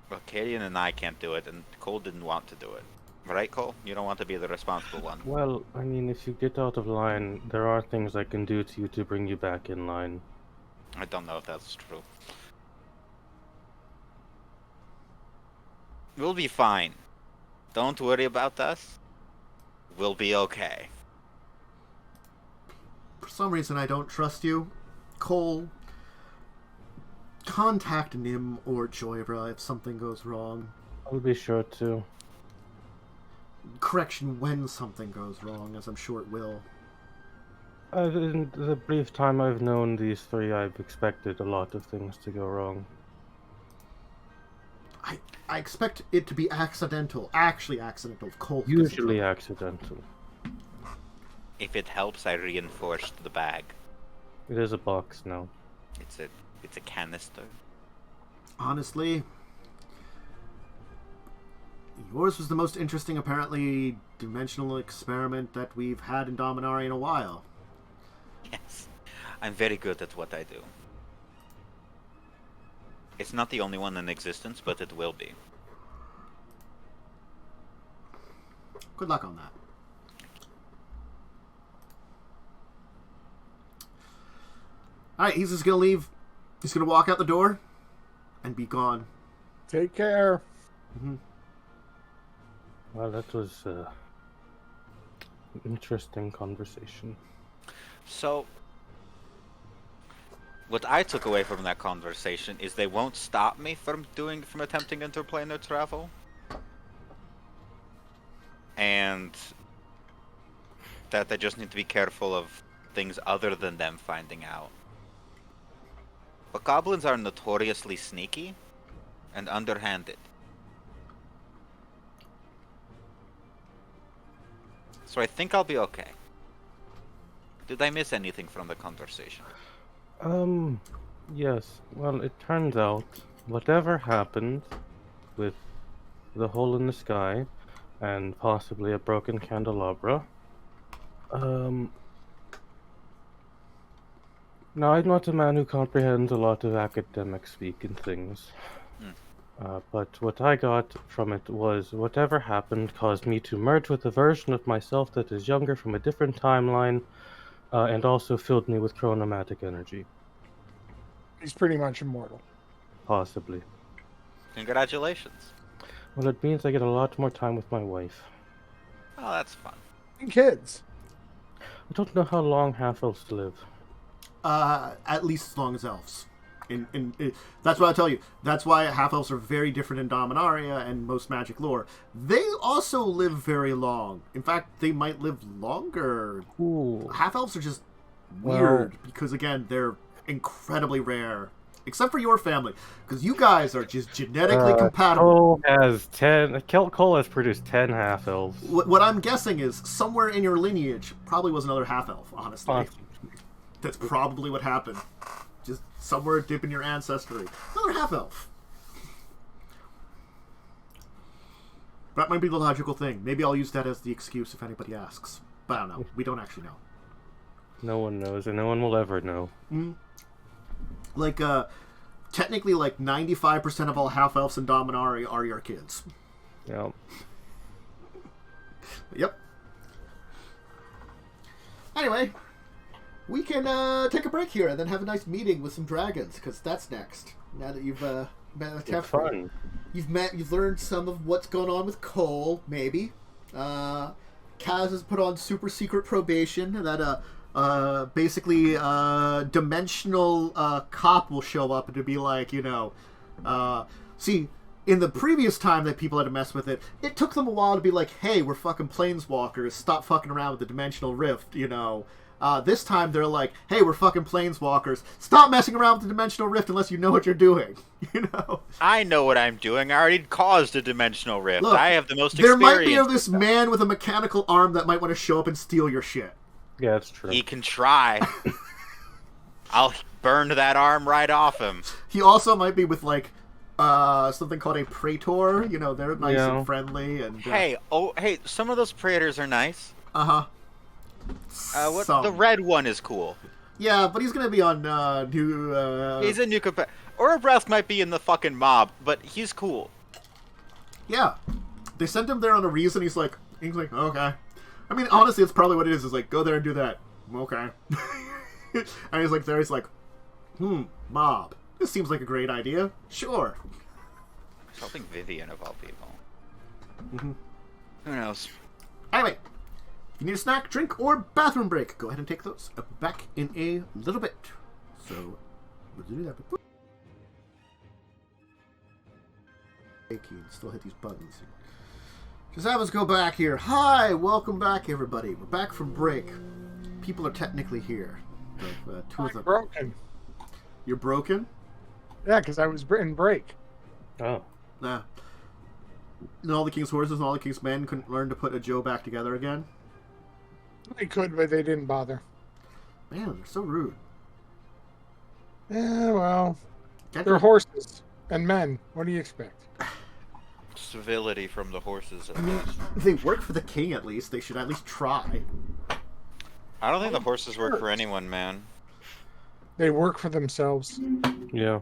Well, Carrion and I can't do it, and Cole didn't want to do it. Right, Cole? You don't want to be the responsible one. Well, I mean, if you get out of line, there are things I can do to you to bring you back in line. I don't know if that's true. We'll be fine. Don't worry about us. We'll be okay. For some reason, I don't trust you. Cole, contact Nim or Joyra if something goes wrong. I'll be sure to. Correction when something goes wrong, as I'm sure it will. In the brief time I've known these three, I've expected a lot of things to go wrong. I expect it to be accidental. Actually accidental. Cole. Usually accidental. If it helps, I reinforced the bag. It is a box now. It's a canister. Honestly, yours was the most interesting, apparently, dimensional experiment that we've had in Dominaria in a while. Yes. I'm very good at what I do. It's not the only one in existence, but it will be. Good luck on that. Alright, he's just gonna leave. He's gonna walk out the door and be gone. Take care. Mm-hmm. Well, that was an interesting conversation. So, what I took away from that conversation is they won't stop me from attempting interplanar travel. And that they just need to be careful of things other than them finding out. But goblins are notoriously sneaky and underhanded. So I think I'll be okay. Did I miss anything from the conversation? Yes. Well, it turns out, whatever happened with the hole in the sky, and possibly a broken candelabra, now I'm not a man who comprehends a lot of academic speak and things. But what I got from it was whatever happened caused me to merge with a version of myself that is younger from a different timeline, and also filled me with chronomatic energy. He's pretty much immortal. Possibly. Congratulations. Well, it means I get a lot more time with my wife. Oh, that's fun. And kids. I don't know how long half-elves live. At least as long as elves. That's what I tell you. That's why half-elves are very different in Dominaria and most magic lore. They also live very long. In fact, they might live longer. Ooh. Half-elves are just weird because, again, they're incredibly rare. Except for your family, because you guys are just genetically compatible. Cole has produced 10 half-elves. What I'm guessing is, somewhere in your lineage, probably was another half-elf, honestly. That's probably what happened. Just somewhere dip in your ancestry. Another half-elf. That might be the logical thing. Maybe I'll use that as the excuse if anybody asks. But I don't know. We don't actually know. No one knows, and no one will ever know. Mm-hmm. Like, technically, 95% of all half-elves in Dominaria are your kids. Yep. Yep. Anyway, we can take a break here and then have a nice meeting with some dragons, because that's next. Now that you've met a It's fun. You've learned some of what's going on with Cole, maybe. Kaz has put on super secret probation that basically dimensional cop will show up to be like, see, in the previous time that people had to mess with it, it took them a while to be like, hey, we're fucking planeswalkers, stop fucking around with the dimensional rift, This time they're like, hey, we're fucking planeswalkers. Stop messing around with the dimensional rift unless you know what you're doing. You know? I know what I'm doing. I already caused a dimensional rift. Look, I have the most there experience. might be this man with a mechanical arm that might want to show up and steal your shit. Yeah, that's true. He can try. I'll burn that arm right off him. He also might be with, like, something called a praetor. You know, they're nice Yeah. and friendly. And Hey, some of those praetors are nice. Uh-huh. The red one is cool. Yeah, but he's gonna be on new. He's a new or Rath might be in the fucking mob, but he's cool. Yeah, they sent him there on a reason. He's like, okay. I mean, honestly, it's probably what it is. Is like, go there and do that. Okay. And he's like, he's like, mob. This seems like a great idea. Sure. Something Vivian of all people. Mm-hmm. Who knows? Anyway, you need a snack, drink, or bathroom break. Go ahead and take those. I'll be back in a little bit. So, we'll do that. Still hit these buttons. Just have us go back here. Hi, welcome back, everybody. We're back from break. People are technically here. Two of them. I'm broken. You're broken? Yeah, because I was in break. Oh. Nah. And all the King's horses and all the King's men couldn't learn to put a Joe back together again? They could, but they didn't bother. Man, they're so rude. Yeah, well, Can't they're they- horses and men. What do you expect? Civility from the horses. I mean, if they work for the king at least. They should at least try. I don't think the horses work for anyone, man. They work for themselves. Yeah.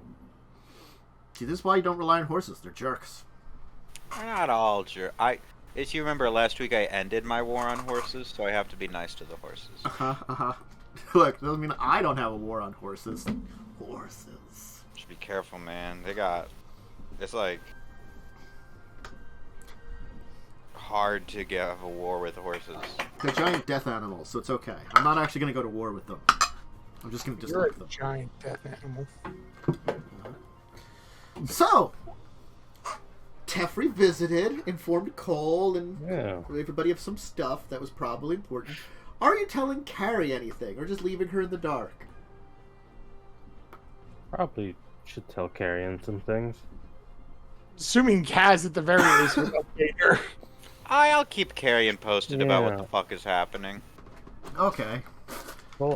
See, this is why you don't rely on horses. They're jerks. They're not all if you remember last week, I ended my war on horses, so I have to be nice to the horses. Look, doesn't mean I don't have a war on horses. Horses. Just be careful, man. It's like hard to get a war with horses. They're giant death animals, so it's okay. I'm not actually going to go to war with them. I'm just going to You're dislike a them. giant death animal. So, Tefri visited, informed Cole and everybody of some stuff that was probably important. Are you telling Carrie anything, or just leaving her in the dark? Probably should tell Carrion some things. Assuming Kaz at the very least would update her. I'll keep Carrion posted about what Yeah. the fuck is happening. Okay.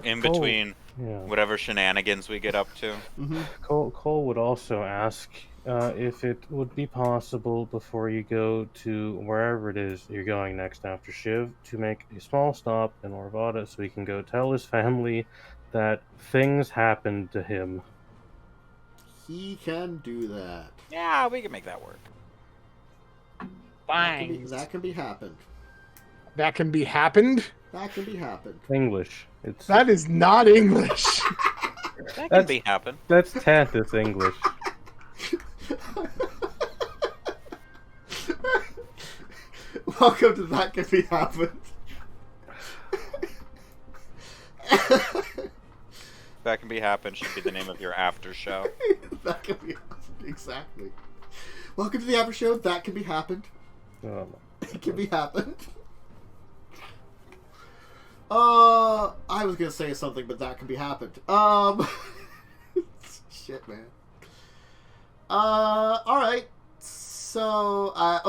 In between Yeah. whatever shenanigans we get up to. Mm-hmm. Cole would also ask if it would be possible before you go to wherever it is you're going next after Shiv to make a small stop in Orvada so he can go tell his family that things happened to him. He can do that. Yeah, we can make that work. Fine. That can be happened. That can be happened? That can be happened. English. That is not English. That can be happen. That's Tantus English. Welcome to That Can Be Happened. That can be happen should be the name of your after show. That can be exactly. Welcome to the after show. That can be happened. It can be happened. I was gonna say something, but that can be happened. Shit, man. All right. So, I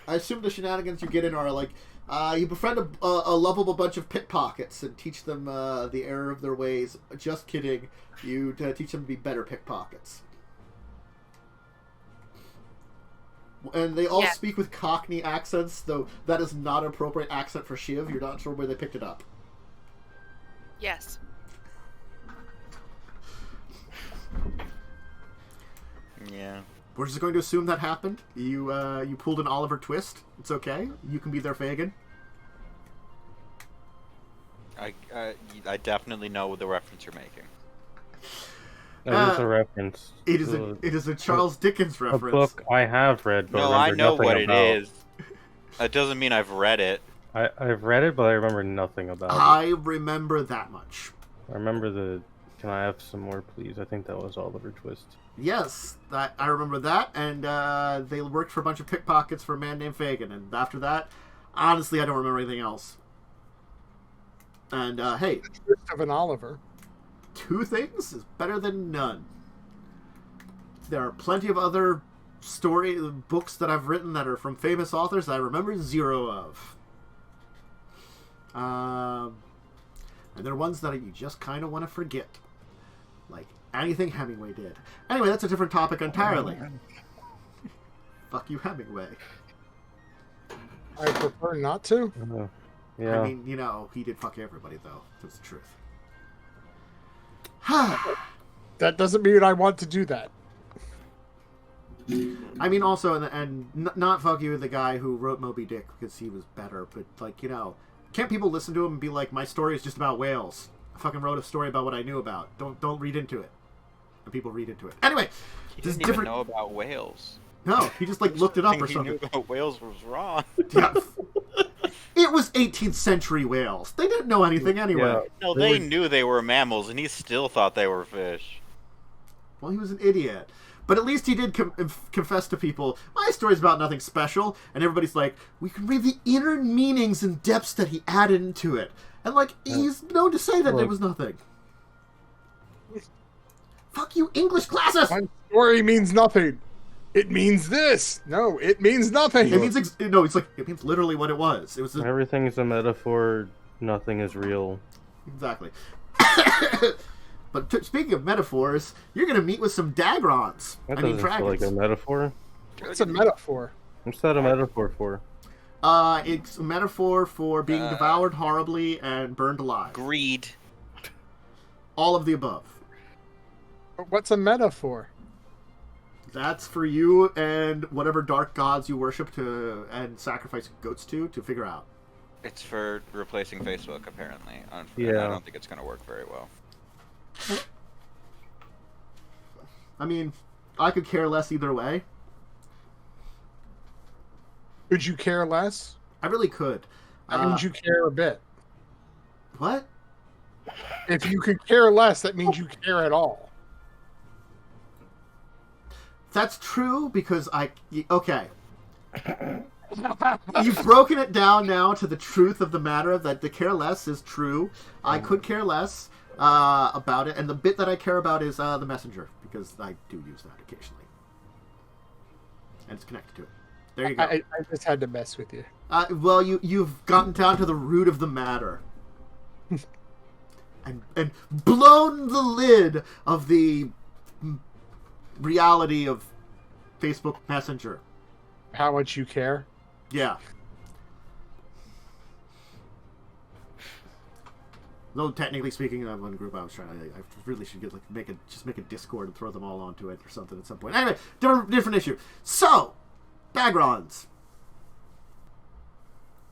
assume the shenanigans you get in are like, you befriend a lovable bunch of pickpockets and teach them the error of their ways. Just kidding. You teach them to be better pickpockets. And they all speak with Cockney accents, though that is not an appropriate accent for Shiv. You're not sure where they picked it up. Yes. Yeah. We're just going to assume that happened. You pulled an Oliver Twist. It's okay. You can be their Fagin. I definitely know the reference you're making. That is a reference. It is a Charles Dickens A reference. book I have read, but No, I I know nothing what about. it is. That doesn't mean I've read it. I've read it, but I remember nothing about it. I remember that much. I remember the... Can I have some more, please? I think that was Oliver Twist. Yes, I remember that, and they worked for a bunch of pickpockets for a man named Fagin, and after that, honestly, I don't remember anything else. And hey, Of an Oliver. 2 things is better than none. There are plenty of other books that I've written that are from famous authors that I remember 0 of. And there are ones that you just kind of want to forget. Like anything Hemingway did. Anyway, that's a different topic entirely. Fuck you, Hemingway. I prefer not to. Yeah. I mean, you know, he did fuck everybody, though. That's the truth. That doesn't mean I want to do that. I mean, also, not fuck you, the guy who wrote Moby Dick because he was better, but, like, you know, can't people listen to him and be like, my story is just about whales? I fucking wrote a story about what I knew about. Don't read into it. And people read into it. Anyway, He this is didn't different. even know about whales. No, he just, like, looked it up or He something. knew about whales was wrong. Yeah. It was 18th century whales. They didn't know anything anyway. Yeah. No, they knew they were mammals, and he still thought they were fish. Well, he was an idiot. But at least he did confess to people, my story's about nothing special. And everybody's like, we can read the inner meanings and depths that he added into it. And, like, he's known to say that there was nothing. Fuck you, English classes! My story means nothing. It means this. No, it means nothing. It means, it means literally what it was. It was Everything's a metaphor. Nothing is real. Exactly. But speaking of metaphors, you're going to meet with some Dagrons. That doesn't feel like a metaphor. It's a metaphor. What's that a metaphor for? It's a metaphor for being devoured horribly and burned alive. Greed. All of the above. But what's a metaphor? That's for you and whatever dark gods you worship and sacrifice goats to figure out. It's for replacing Facebook, apparently. Yeah. I don't think it's going to work very well. I mean, I could care less either way. Could you care less? I really could. That means you care a bit. What? If you could care less, that means you care at all. That's true because okay. You've broken it down now to the truth of the matter that the care less is true. I could care less about it, and the bit that I care about is the messenger, because I do use that occasionally. And it's connected to it. There you go. I just had to mess with you. Well, you've gotten down to the root of the matter. and blown the lid of the reality of Facebook Messenger. How much you care? Yeah. Though technically speaking, that one group I was trying to, I really should make a Discord and throw them all onto it or something at some point. Anyway, different issue. So, Dagrons.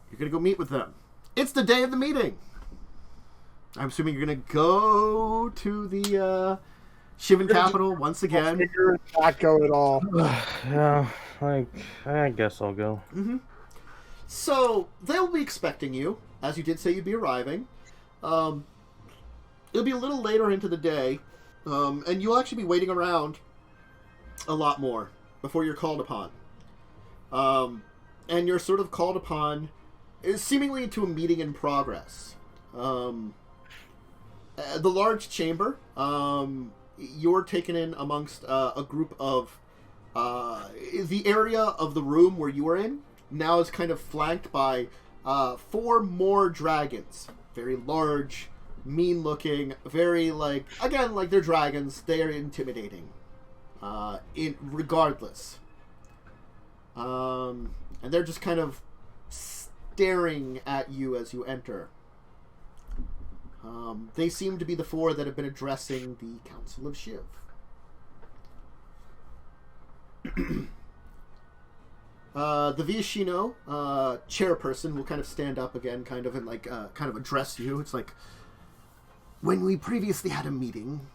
You're gonna go meet with them. It's the day of the meeting. I'm assuming you're gonna go to the Shivan capital once again. Not go at all. Yeah, I guess I'll go. Mm-hmm. So they'll be expecting you, as you did say you'd be arriving. It'll be a little later into the day, and you'll actually be waiting around a lot more before you're called upon. And you're sort of called upon, seemingly into a meeting in progress. The large chamber, you're taken in amongst a group of the area of the room where you are in now is kind of flanked by 4 more dragons. Very large, mean-looking, very, again, they're dragons. They are intimidating. Regardless. And they're just kind of staring at you as you enter. They seem to be the 4 that have been addressing the Council of Shiv. The Viashino chairperson will kind of stand up again, kind of address you. It's like, when we previously had a meeting,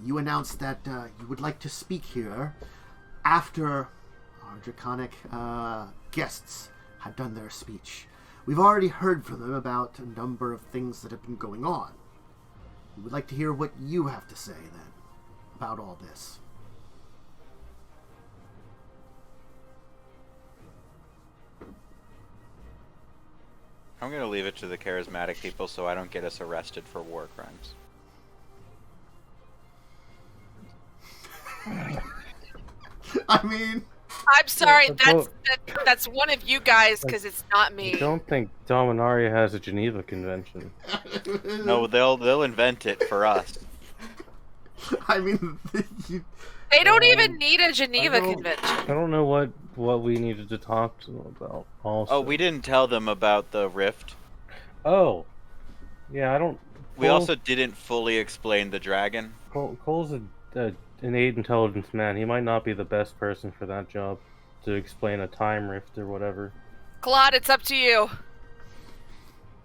you announced that you would like to speak here after our draconic guests had done their speech. We've already heard from them about a number of things that have been going on. We would like to hear what you have to say, then, about all this. I'm gonna leave it to the charismatic people so I don't get us arrested for war crimes. I mean, I'm sorry, Yeah, that's one of you guys because it's not me. I don't think Dominaria has a Geneva Convention. No, they'll invent it for us. I mean, They don't even need a Geneva I don't- Convention. I don't know what we needed to talk to them about. Also. Oh, we didn't tell them about the rift. Oh, yeah. I don't. We Cole- also didn't fully explain the dragon. Cole's an innate intelligence man. He might not be the best person for that job to explain a time rift or whatever. Claude, it's up to you.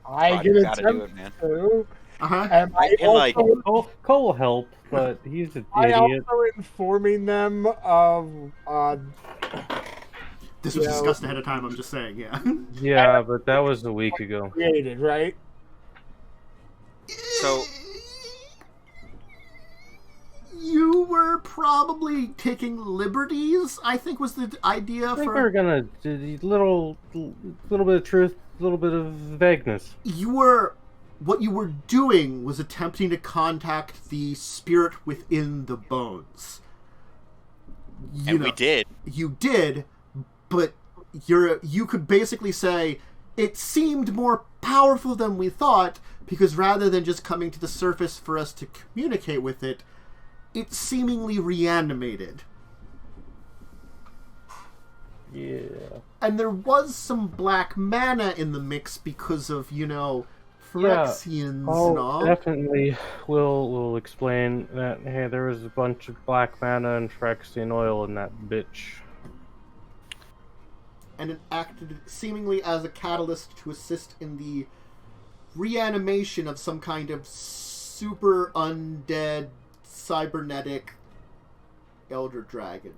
I God, get you a gotta do it, man. to. uh-huh. Am I feel like- also, Cole will help, but he's an I idiot. also informing them of This was Yeah. discussed ahead of time. I'm just saying, yeah. Yeah, but that was a week ago. created, right? So- You were probably taking liberties, I think was the idea I think for... we're gonna do a little bit of truth, a little bit of vagueness. What you were doing was attempting to contact the spirit within the bones. We did. You did, but you could basically say it seemed more powerful than we thought, because rather than just coming to the surface for us to communicate with it, it seemingly reanimated. Yeah. And there was some black mana in the mix because of, Phyrexians and all. Definitely. We'll explain that. Hey, there was a bunch of black mana and Phyrexian oil in that bitch. And it acted seemingly as a catalyst to assist in the reanimation of some kind of super undead cybernetic elder dragon.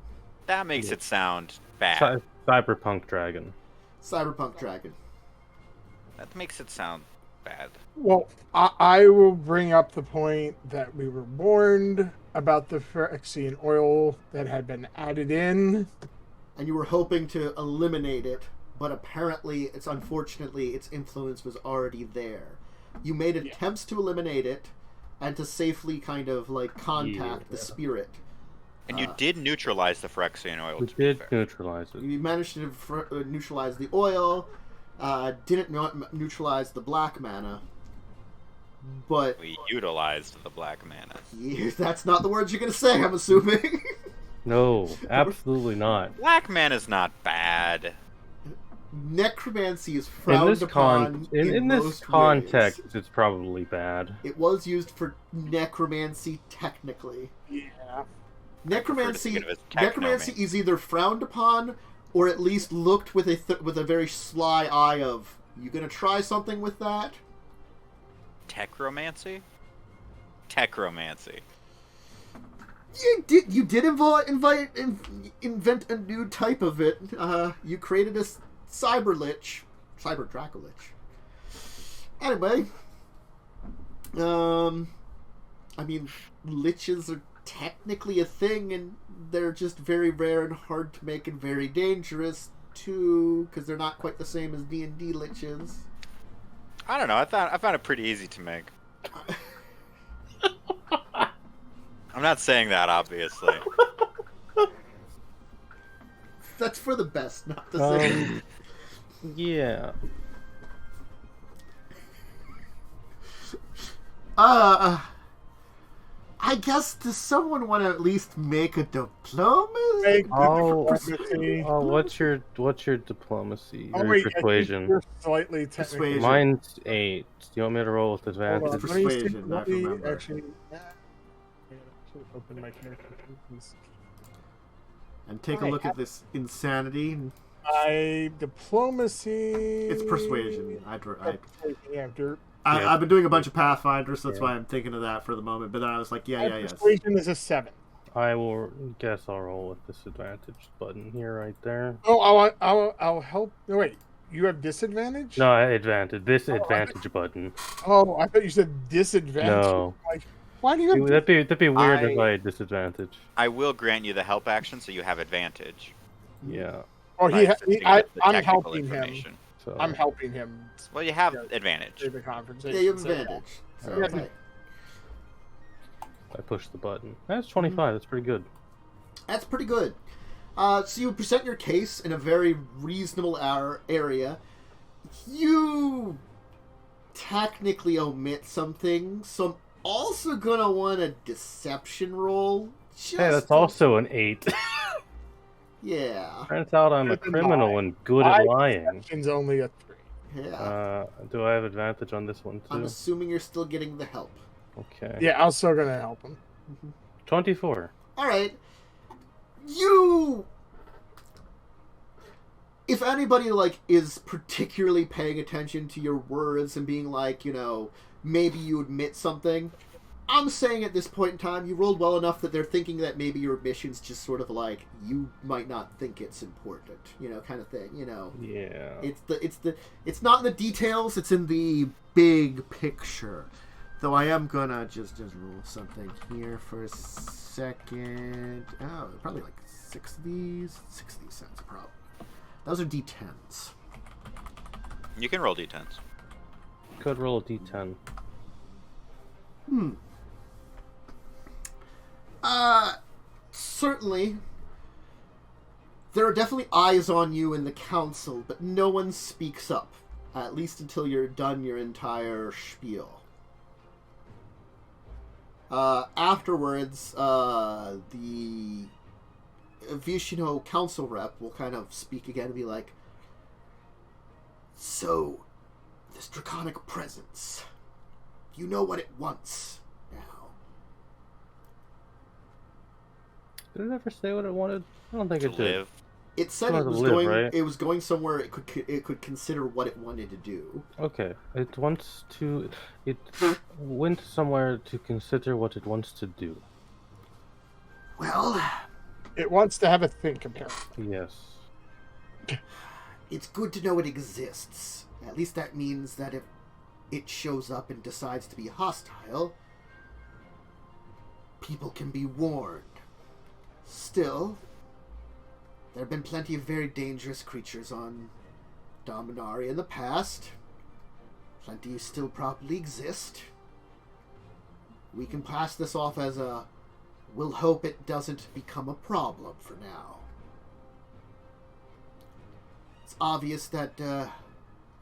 That makes it sound bad. Cyberpunk dragon. Cyberpunk dragon. That makes it sound bad. Well, I will bring up the point that we were warned about the Phyrexian oil that had been added in. And you were hoping to eliminate it, but apparently, unfortunately, its influence was already there. You made attempts to eliminate it, and to safely kind of, contact the spirit. And you did neutralize the Phyrexian oil. We to be did fair. neutralize it. You managed to neutralize the oil, didn't neutralize the black mana, but... We utilized the black mana. Yeah, that's not the words you're going to say, I'm assuming. No, absolutely not. Black mana's not bad. Necromancy is In frowned this upon in this most context, ways. it's probably bad. It was used for necromancy technically. Yeah. Necromancy think of it as necromancy technomancy. is either frowned upon or at least looked with a very sly eye of, you gonna try something with that? Techromancy? Techromancy. You did invent a new type of it. You created a cyber Draco Lich. Anyway, I mean, liches are technically a thing, and they're just very rare and hard to make and very dangerous too, because they're not quite the same as D&D liches. I don't know. I found it pretty easy to make. I'm not saying that, obviously. That's for the best, not the same. Yeah. I guess, does someone want to at least make a diplomacy? Make Oh, diplomacy. what's your diplomacy Oh, or wait, I think persuasion? you're slightly technical. Persuasion. Mine's 8. Do you want me to roll with Hold advantage? on, It's let me see- persuasion, let I me remember. actually open my character. Please. And take a look at this insanity. Diplomacy. It's persuasion. After I've been doing a bunch of Pathfinder, so that's why I'm thinking of that for the moment. But then I was like, yes. persuasion is a 7. I will guess I'll roll with disadvantage button here, right there. Oh, I'll help. No, wait, you have disadvantage? No, advantage. This advantage button. Oh, I thought you said disadvantage. No. Like, why do you have That'd be weird if I- I had disadvantage. I will grant you the help action, so you have advantage. Yeah. Oh, by assisting with the I'm technical helping him. information. So I'm helping him. Well, you have advantage. Through the conversation. Yeah, you have so, advantage. So, Yeah. okay. I push the button. That's 25. That's pretty good. That's pretty good. So you present your case in a very reasonable area. You technically omit something, so I'm also gonna want a deception roll. Hey, that's also an 8. Yeah. Turns out I'm a criminal and good at lying. Deception's only a 3. Yeah. Do I have advantage on this one too? I'm assuming you're still getting the help. Okay. Yeah, I'm still gonna help him. 24. Alright. You... If anybody, like, is particularly paying attention to your words and being like, you know, maybe you admit something, I'm saying at this point in time, you rolled well enough that they're thinking that maybe your admission's just sort of like, you might not think it's important, you know, kind of thing, you know. Yeah. It's not in the details, it's in the big picture. Though I am gonna just roll something here for a second. Oh, probably like 6 of these. 6 of these sounds a problem. Those are D10s. You can roll d10s. Could roll a d10. Certainly, there are definitely eyes on you in the council, but no one speaks up. At least until you're done your entire spiel. Afterwards, the Vishnu council rep will kind of speak again and be like, so, this draconic presence, you know what it wants now. Did it ever say what it wanted? I don't think To it did. live. It said it was right? It was going somewhere. It could consider what it wanted to do. Okay. It wants to. It went somewhere to consider what it wants to do. Well, It wants to have a think, apparently. Yes. it's good to know it exists. At least that means that if it shows up and decides to be hostile, people can be warned. Still, there have been plenty of very dangerous creatures on Dominaria in the past. Plenty still probably exist. We can pass this off as a, we'll hope it doesn't become a problem for now. It's obvious that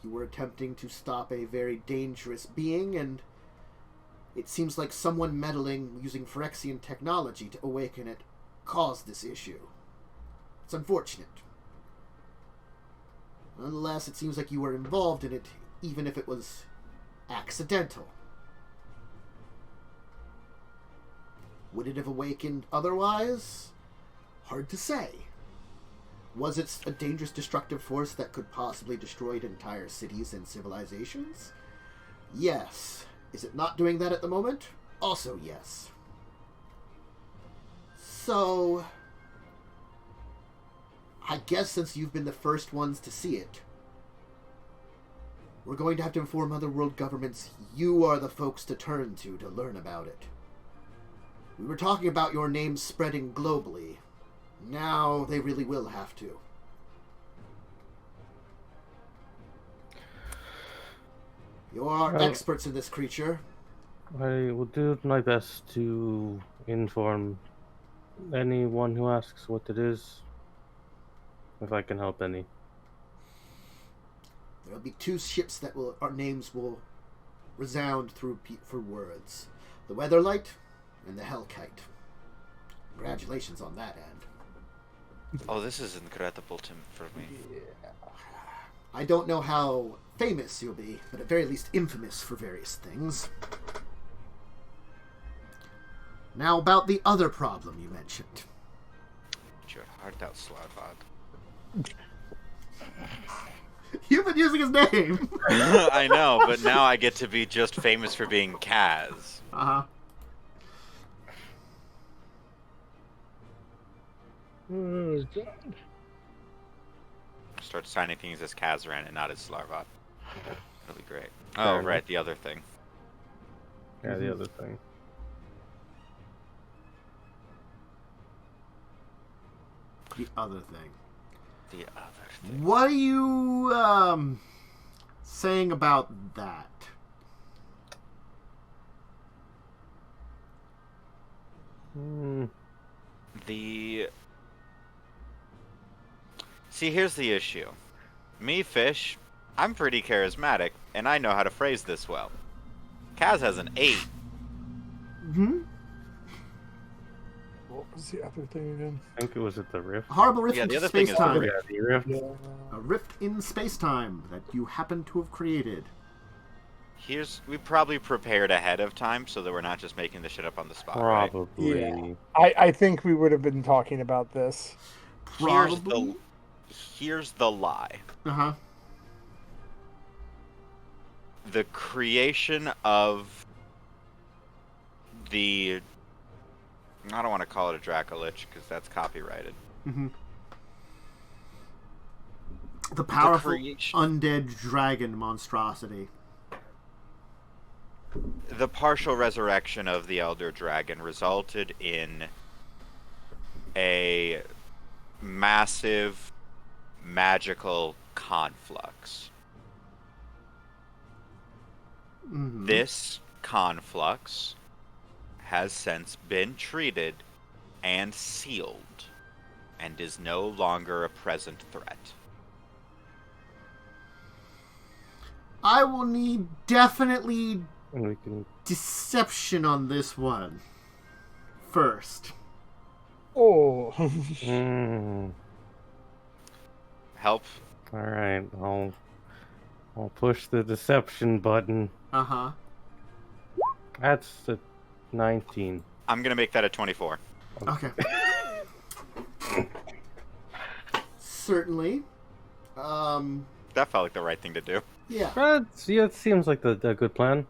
you were attempting to stop a very dangerous being, and it seems like someone meddling using Phyrexian technology to awaken it caused this issue. It's unfortunate. Nonetheless, it seems like you were involved in it, even if it was accidental. Would it have awakened otherwise? Hard to say. Was it a dangerous, destructive force that could possibly destroy entire cities and civilizations? Yes. Is it not doing that at the moment? Also yes. So, I guess since you've been the first ones to see it, we're going to have to inform other world governments you are the folks to turn to learn about it. We were talking about your name spreading globally. Now they really will have to. You are experts in this creature. I will do my best to inform anyone who asks what it is, if I can help any. There will be 2 ships that our names will resound through for words. The Weatherlight and the Hellkite. Congratulations on that end. Oh, this is incredible for me. I don't know how famous you'll be, but at very least infamous for various things. Now about the other problem you mentioned. Your heart out, Slarvad. You've been using his name! I know, but now I get to be just famous for being Kaz. Uh-huh. Oh, God. Start signing things as Kazzrann and not as Slarvad. That'll be great. Fair Oh, enough. right, the other thing. Yeah, the other thing. The other thing. The other thing. What are you saying about that? See, here's the issue. Me, Fish, I'm pretty charismatic, and I know how to phrase this well. Kaz has an 8. Hmm? What was the other thing again? I think it was at the Rift. Horrible rift Yeah, the in other thing is the space-time. rift. Yeah, the Rift. Yeah. A rift in space-time that you happen to have created. We probably prepared ahead of time so that we're not just making this shit up on the spot, right? Probably. Yeah. I think we would have been talking about this. Probably. Here's the lie. Uh-huh. The creation of the... I don't want to call it a Dracolich, because that's copyrighted. Mm-hmm. The powerful creation- undead dragon monstrosity. The partial resurrection of the Elder Dragon resulted in a massive magical conflux. Mm-hmm. This conflux has since been treated and sealed and is no longer a present threat. I will need definitely And we can. deception on this one. First. Oh. Help? Alright, I'll push the deception button. Uh-huh. That's a 19. I'm gonna make that a 24. Okay. Certainly. That felt like the right thing to do. Yeah. Yeah, it seems like the good plan.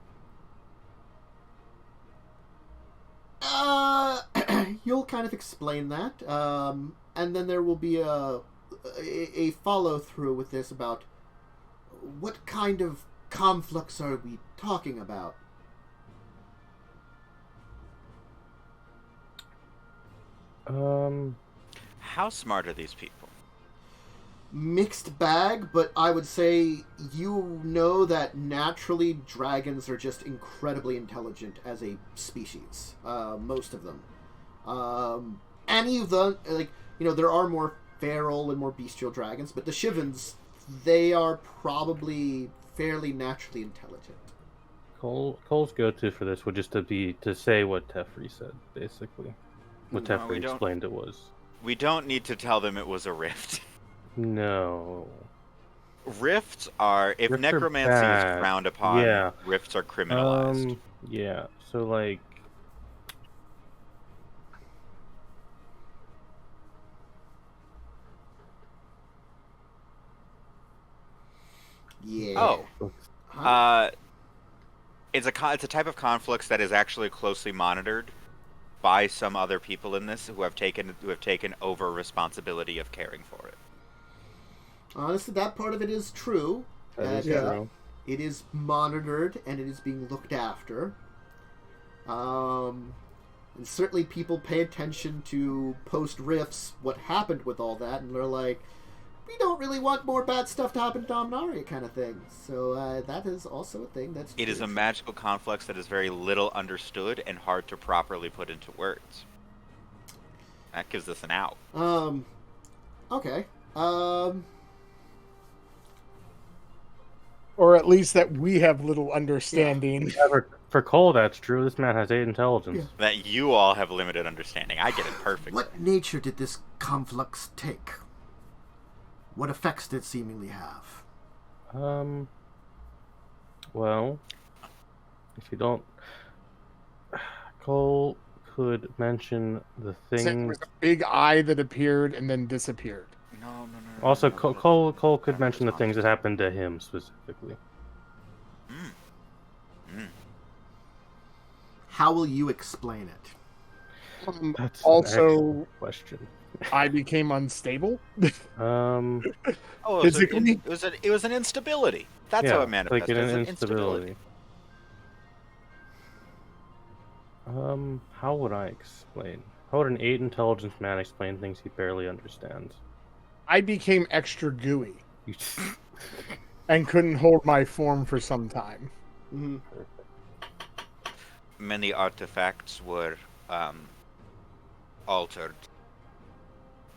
You'll kind of explain that, and then there will be a follow-through with this about what kind of conflux are we talking about? How smart are these people? Mixed bag, but I would say you know that naturally dragons are just incredibly intelligent as a species. Most of them. Any of them, there are more feral and more bestial dragons, but the Shivans, they are probably fairly naturally intelligent. Cole's go-to for this would just to say what Teferi said, basically. What No, Teferi explained it was. We don't need to tell them it was a rift. No. Rifts are... If Rifts are necromancy bad. is frowned upon, Yeah. rifts are criminalized. Yeah. So, like... Yeah. Oh. Huh? It's a type of conflicts that is actually closely monitored by some other people in this who have taken over responsibility of caring for it. Honestly, that part of it is true. That is And, true. it is monitored and it is being looked after. And certainly people pay attention to post-rifts, what happened with all that, and they're like, we don't really want more bad stuff to happen to Dominaria kind of thing. So that is also a thing that's It is a true. magical conflux that is very little understood and hard to properly put into words. That gives us an out. Okay. Or at least that we have little understanding. Yeah, for Cole, that's true. This man has 8 intelligence. Yeah. That you all have limited understanding. I get it perfectly. What nature did this conflux take? What effects did it seemingly have? Well, if you don't... Cole could mention the There thing... was a big eye that appeared and then disappeared. No. Also, no, Cole could mention the things that happened to him, specifically. How will you explain it? That's Also, an excellent question. I became unstable. Oh, Physically? it was an instability. That's how it manifested. like It was an an instability. How would I explain? How would an 8 intelligence man explain things he barely understands? I became extra gooey and couldn't hold my form for some time. Mm-hmm. Many artifacts were altered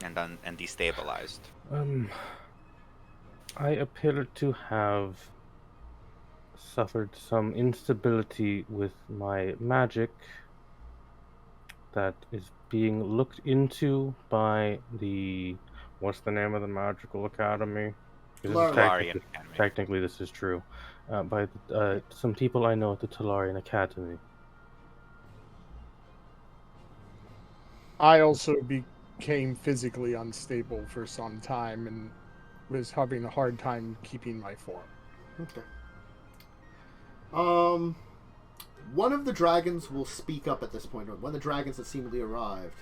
and destabilized. I appear to have suffered some instability with my magic that is being looked into by the... What's the name of the magical academy? Talarian Academy. Technically, this is true. By some people I know at the Talarian Academy. I also became physically unstable for some time and was having a hard time keeping my form. Okay. One of the dragons will speak up at this point. One of the dragons that seemingly arrived,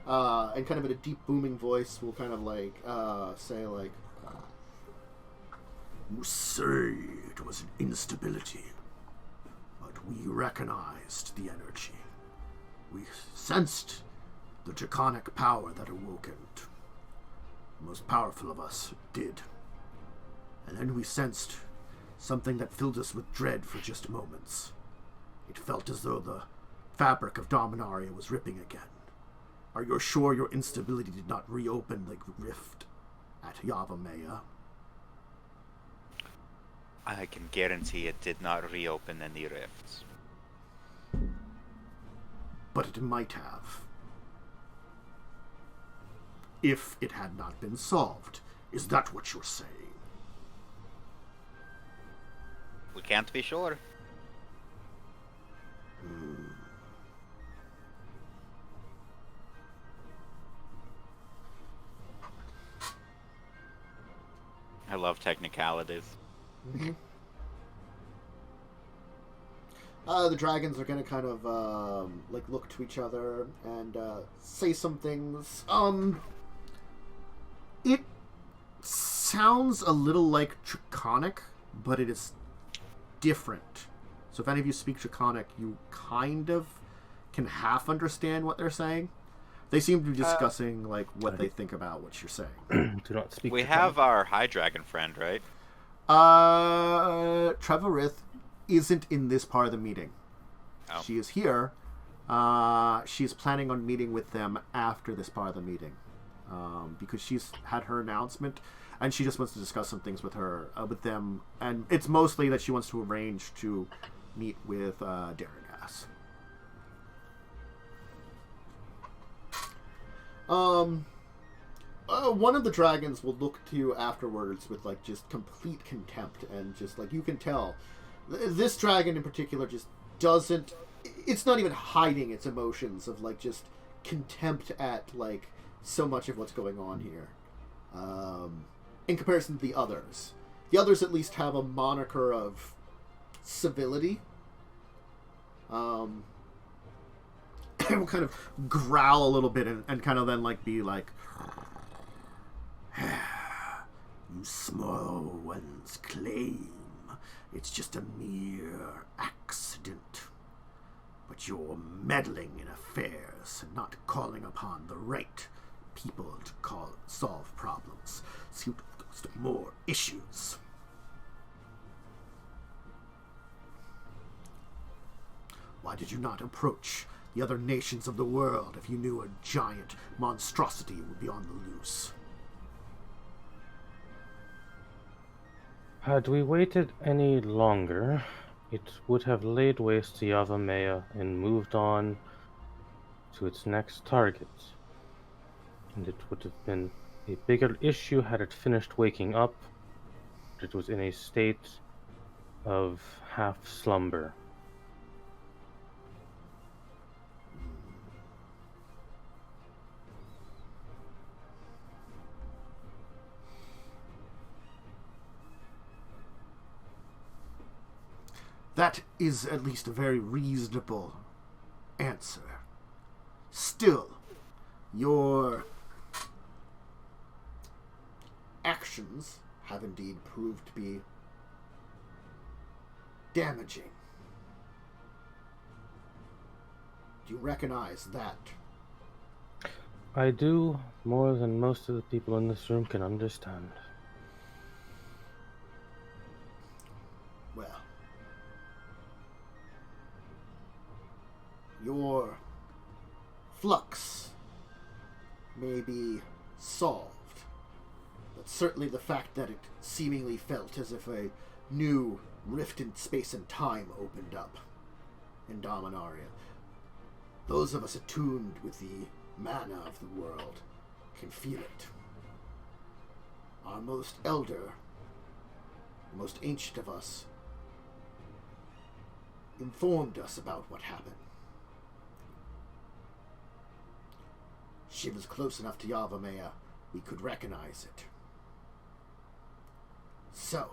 and kind of in a deep booming voice will kind of like say like, "You say it was an instability, but we recognized the energy. We sensed the draconic power that awoken. The most powerful of us did. And then we sensed something that filled us with dread for just moments. It felt as though the fabric of Dominaria was ripping again. Are you sure your instability did not reopen the rift at Yavimaya?" I can guarantee it did not reopen any rifts. But it might have. If it had not been solved. Is that what you're saying? We can't be sure. I love technicalities. Mm-hmm. The dragons are gonna kind of like look to each other and say some things. It sounds a little like Draconic, but it is different. So if any of you speak Draconic, you kind of can half understand what they're saying. They seem to be discussing like what they think about what you're saying. Do not speak. We Draconic. have our High Dragon friend, right? Rath isn't in this part of the meeting. Oh. She is here. She's planning on meeting with them after this part of the meeting, because she's had her announcement, and she just wants to discuss some things with them. And it's mostly that she wants to arrange to meet with Darrengas. One of the dragons will look to you afterwards with like just complete contempt, and just like you can tell, this dragon in particular just doesn't. It's not even hiding its emotions of like just contempt at like so much of what's going on here. In comparison to the others at least have a moniker of civility. It will kind of growl a little bit and kind of then like be like, "You small ones claim it's just a mere accident, but you're meddling in affairs and not calling upon the right people to solve problems. So to more issues. Why did you not approach the other nations of the world if you knew a giant monstrosity would be on the loose?" Had we waited any longer, it would have laid waste to Yavimaya and moved on to its next target. And it would have been a bigger issue had it finished waking up. It was in a state of half slumber. That is at least a very reasonable answer. Still, your actions have indeed proved to be damaging. Do you recognize that? I do more than most of the people in this room can understand. Well, your flux may be solved, but certainly the fact that it seemingly felt as if a new rift in space and time opened up in Dominaria. Those of us attuned with the mana of the world can feel it. Our most elder, the most ancient of us, informed us about what happened. Shiv is close enough to Yavamea, we could recognize it. So,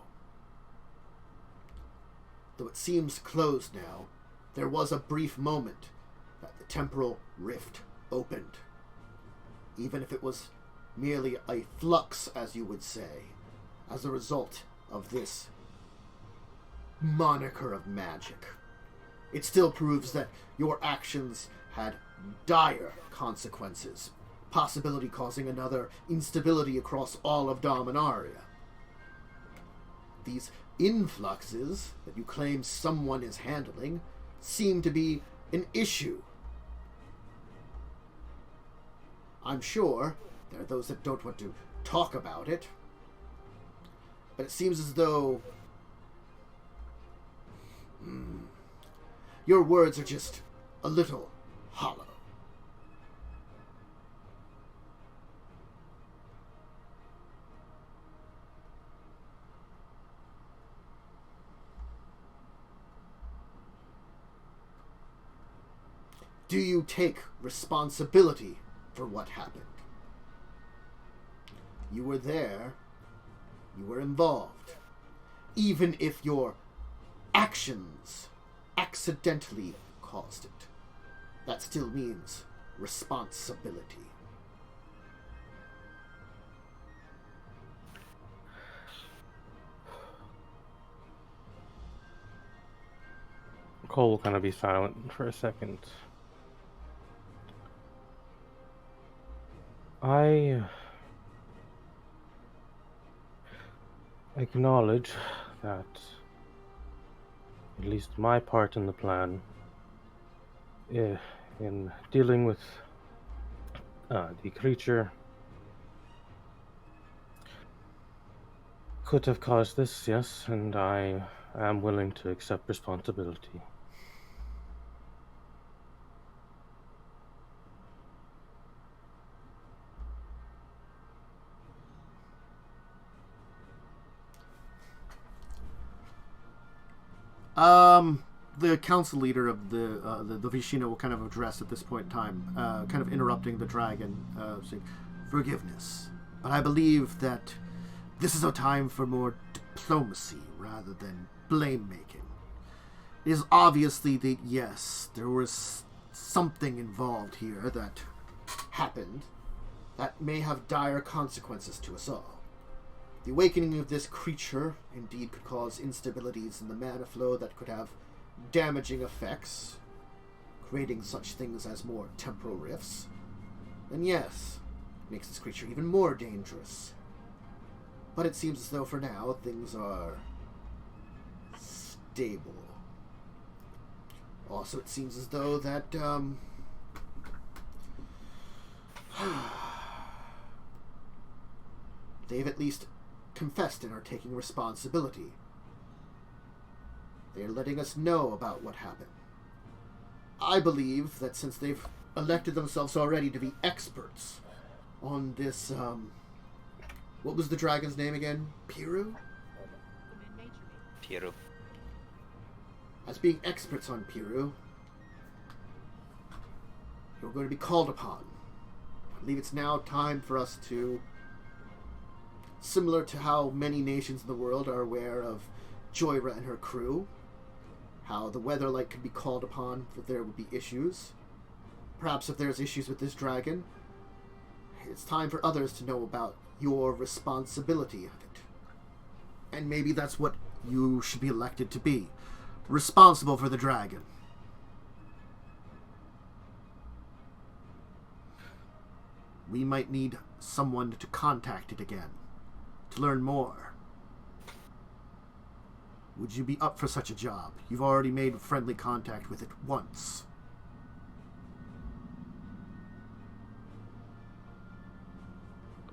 though it seems closed now, there was a brief moment that the temporal rift opened. Even if it was merely a flux, as you would say, as a result of this moniker of magic. It still proves that your actions had dire consequences, possibility causing another instability across all of Dominaria. These influxes that you claim someone is handling seem to be an issue. I'm sure there are those that don't want to talk about it, but it seems as though your words are just a little hollow. Do you take responsibility for what happened? You were there. You were involved. Even if your actions accidentally caused it, that still means responsibility. Cole will kind of be silent for a second. I acknowledge that at least my part in the plan in dealing with the creature could have caused this, yes, and I am willing to accept responsibility. The council leader of the Vishina will kind of address at this point in time, kind of interrupting the dragon, saying, "Forgiveness, but I believe that this is a time for more diplomacy rather than blame-making. It is obviously that, yes, there was something involved here that happened that may have dire consequences to us all. The awakening of this creature indeed could cause instabilities in the mana flow that could have damaging effects, creating such things as more temporal rifts. And yes, it makes this creature even more dangerous. But it seems as though for now things are stable. Also, it seems as though that they've at least confessed and are taking responsibility. They're letting us know about what happened. I believe that since they've elected themselves already to be experts on this, what was the dragon's name again? Piru? Piru. As being experts on Piru, you're going to be called upon. I believe it's now time for us to, similar to how many nations in the world are aware of Joyra and her crew, how the Weatherlight could be called upon if there would be issues. Perhaps if there's issues with this dragon, it's time for others to know about your responsibility of it. And maybe that's what you should be elected to be. Responsible for the dragon. we might need someone to contact it again, to learn more. Would you be up for such a job? You've already made friendly contact with it once.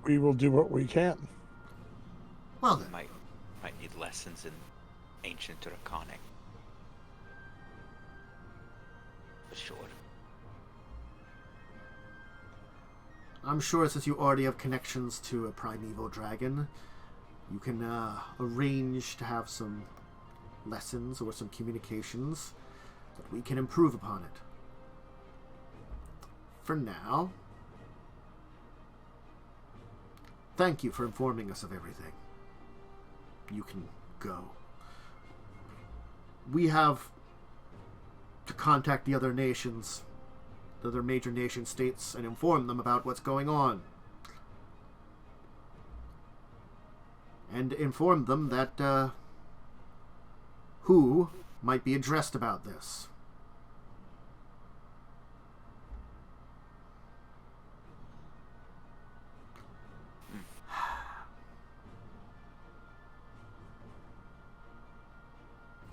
We will do what we can. Well then. Might need lessons in ancient Draconic. For sure. I'm sure since you already have connections to a primeval dragon, you can arrange to have some lessons or some communications that we can improve upon it. For now, thank you for informing us of everything. You can go. We have to contact the other nations, the other major nation states, and inform them about what's going on. And inform them that, who might be addressed about this.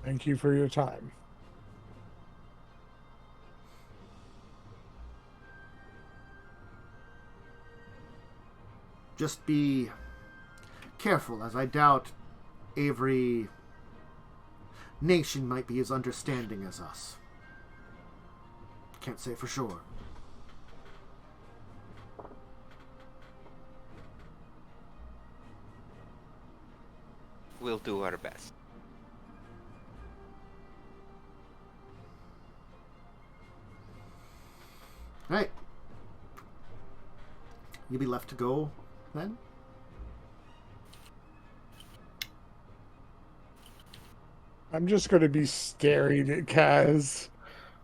Thank you for your time. Just be careful, as I doubt every nation might be as understanding as us. Can't say for sure. We'll do our best. Right. You'll be left to go then? I'm just going to be staring at Kaz.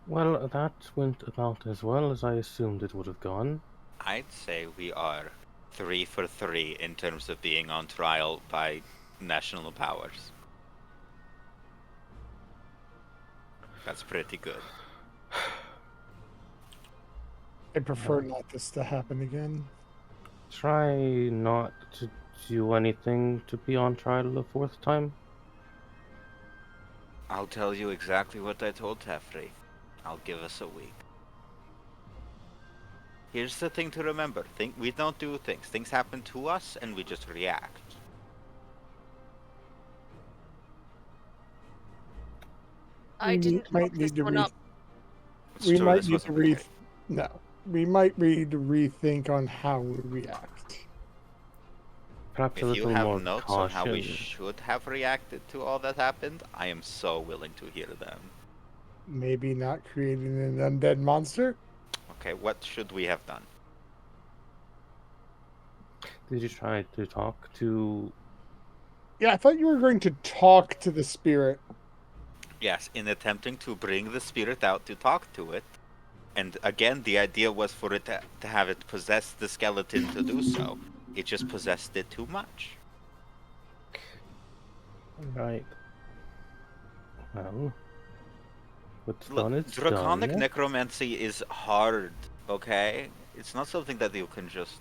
Well, that went about as well as I assumed it would have gone. I'd say we are 3 for 3 in terms of being on trial by national powers. That's pretty good. I prefer not this to happen again. Try not to do anything to be on trial the 4th time. I'll tell you exactly what I told Tefri. I'll give us a week. Here's the thing to remember. We don't do things. Things happen to us and we just react. I didn't might look this need to one up. It's We true, might this need to wasn't No. We might need to rethink on how we react. Perhaps a If you little have more notes caution. on how we should have reacted to all that happened, I am so willing to hear them. Maybe not creating an undead monster? Okay, what should we have done? Did you try to talk to... Yeah, I thought you were going to talk to the spirit. Yes, in attempting to bring the spirit out to talk to it. And again, the idea was for it to have it possess the skeleton to do so. It just possessed it too much. Right. Well... What's done Look, is draconic done. necromancy is hard, okay? It's not something that you can just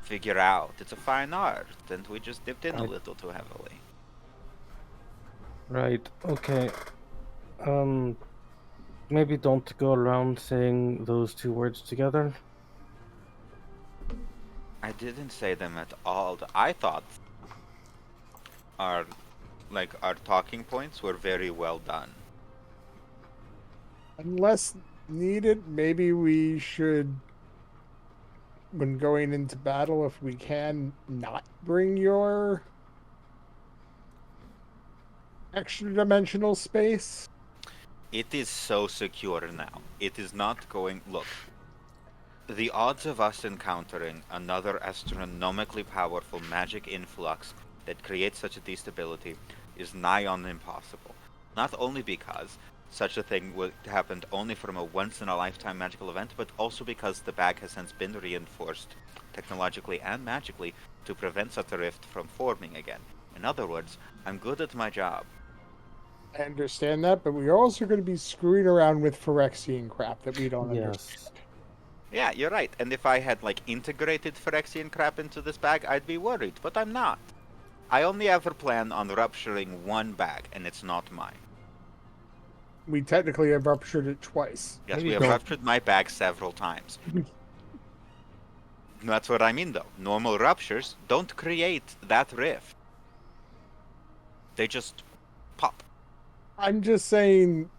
figure out. It's a fine art, and we just dipped in a little too heavily. Right, okay. Maybe don't go around saying those 2 words together. I didn't say them at all. I thought our talking points were very well done. Unless needed, maybe we should, when going into battle, if we can, not bring your extra-dimensional space. It is so secure now. It is not going... Look, the odds of us encountering another astronomically powerful magic influx that creates such a destability is nigh on impossible. Not only because such a thing would happen only from a once-in-a-lifetime magical event, but also because the bag has since been reinforced technologically and magically to prevent such a rift from forming again. In other words, I'm good at my job. I understand that, but we are also going to be screwing around with Phyrexian crap that we don't understand. Yeah, you're right. And if I had, like, integrated Phyrexian crap into this bag, I'd be worried. But I'm not. I only ever plan on rupturing one bag, and it's not mine. We technically have ruptured it twice. Yes, Maybe we have don't. ruptured my bag several times. That's what I mean, though. Normal ruptures don't create that rift. They just pop. I'm just saying,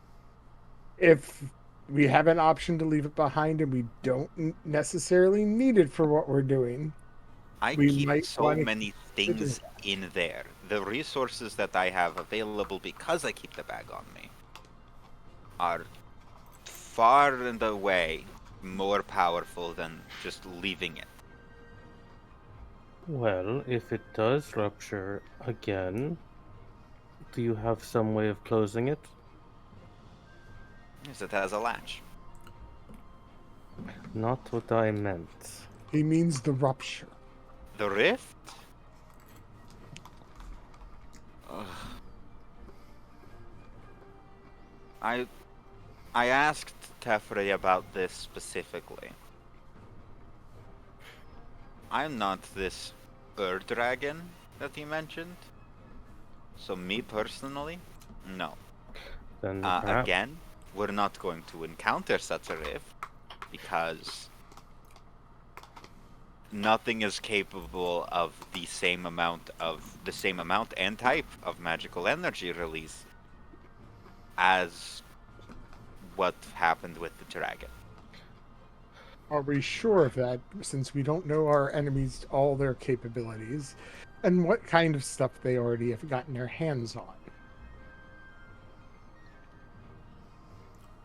if we have an option to leave it behind and we don't necessarily need it for what we're doing, I we keep might so wanna many consider things in there. The resources that I have available because I keep the bag on me are far and away more powerful than just leaving it. Well, if it does rupture again, do you have some way of closing it? Yes, it has a latch. Not what I meant. he means the rupture. The rift? Ugh. I asked Teferi about this specifically. I'm not this Dragon that he mentioned. So me personally, no. Then perhaps Again, we're not going to encounter such a rift because nothing is capable of the same amount and type of magical energy release as what happened with the dragon. Are we sure of that, since we don't know our enemies, all their capabilities, and what kind of stuff they already have gotten their hands on?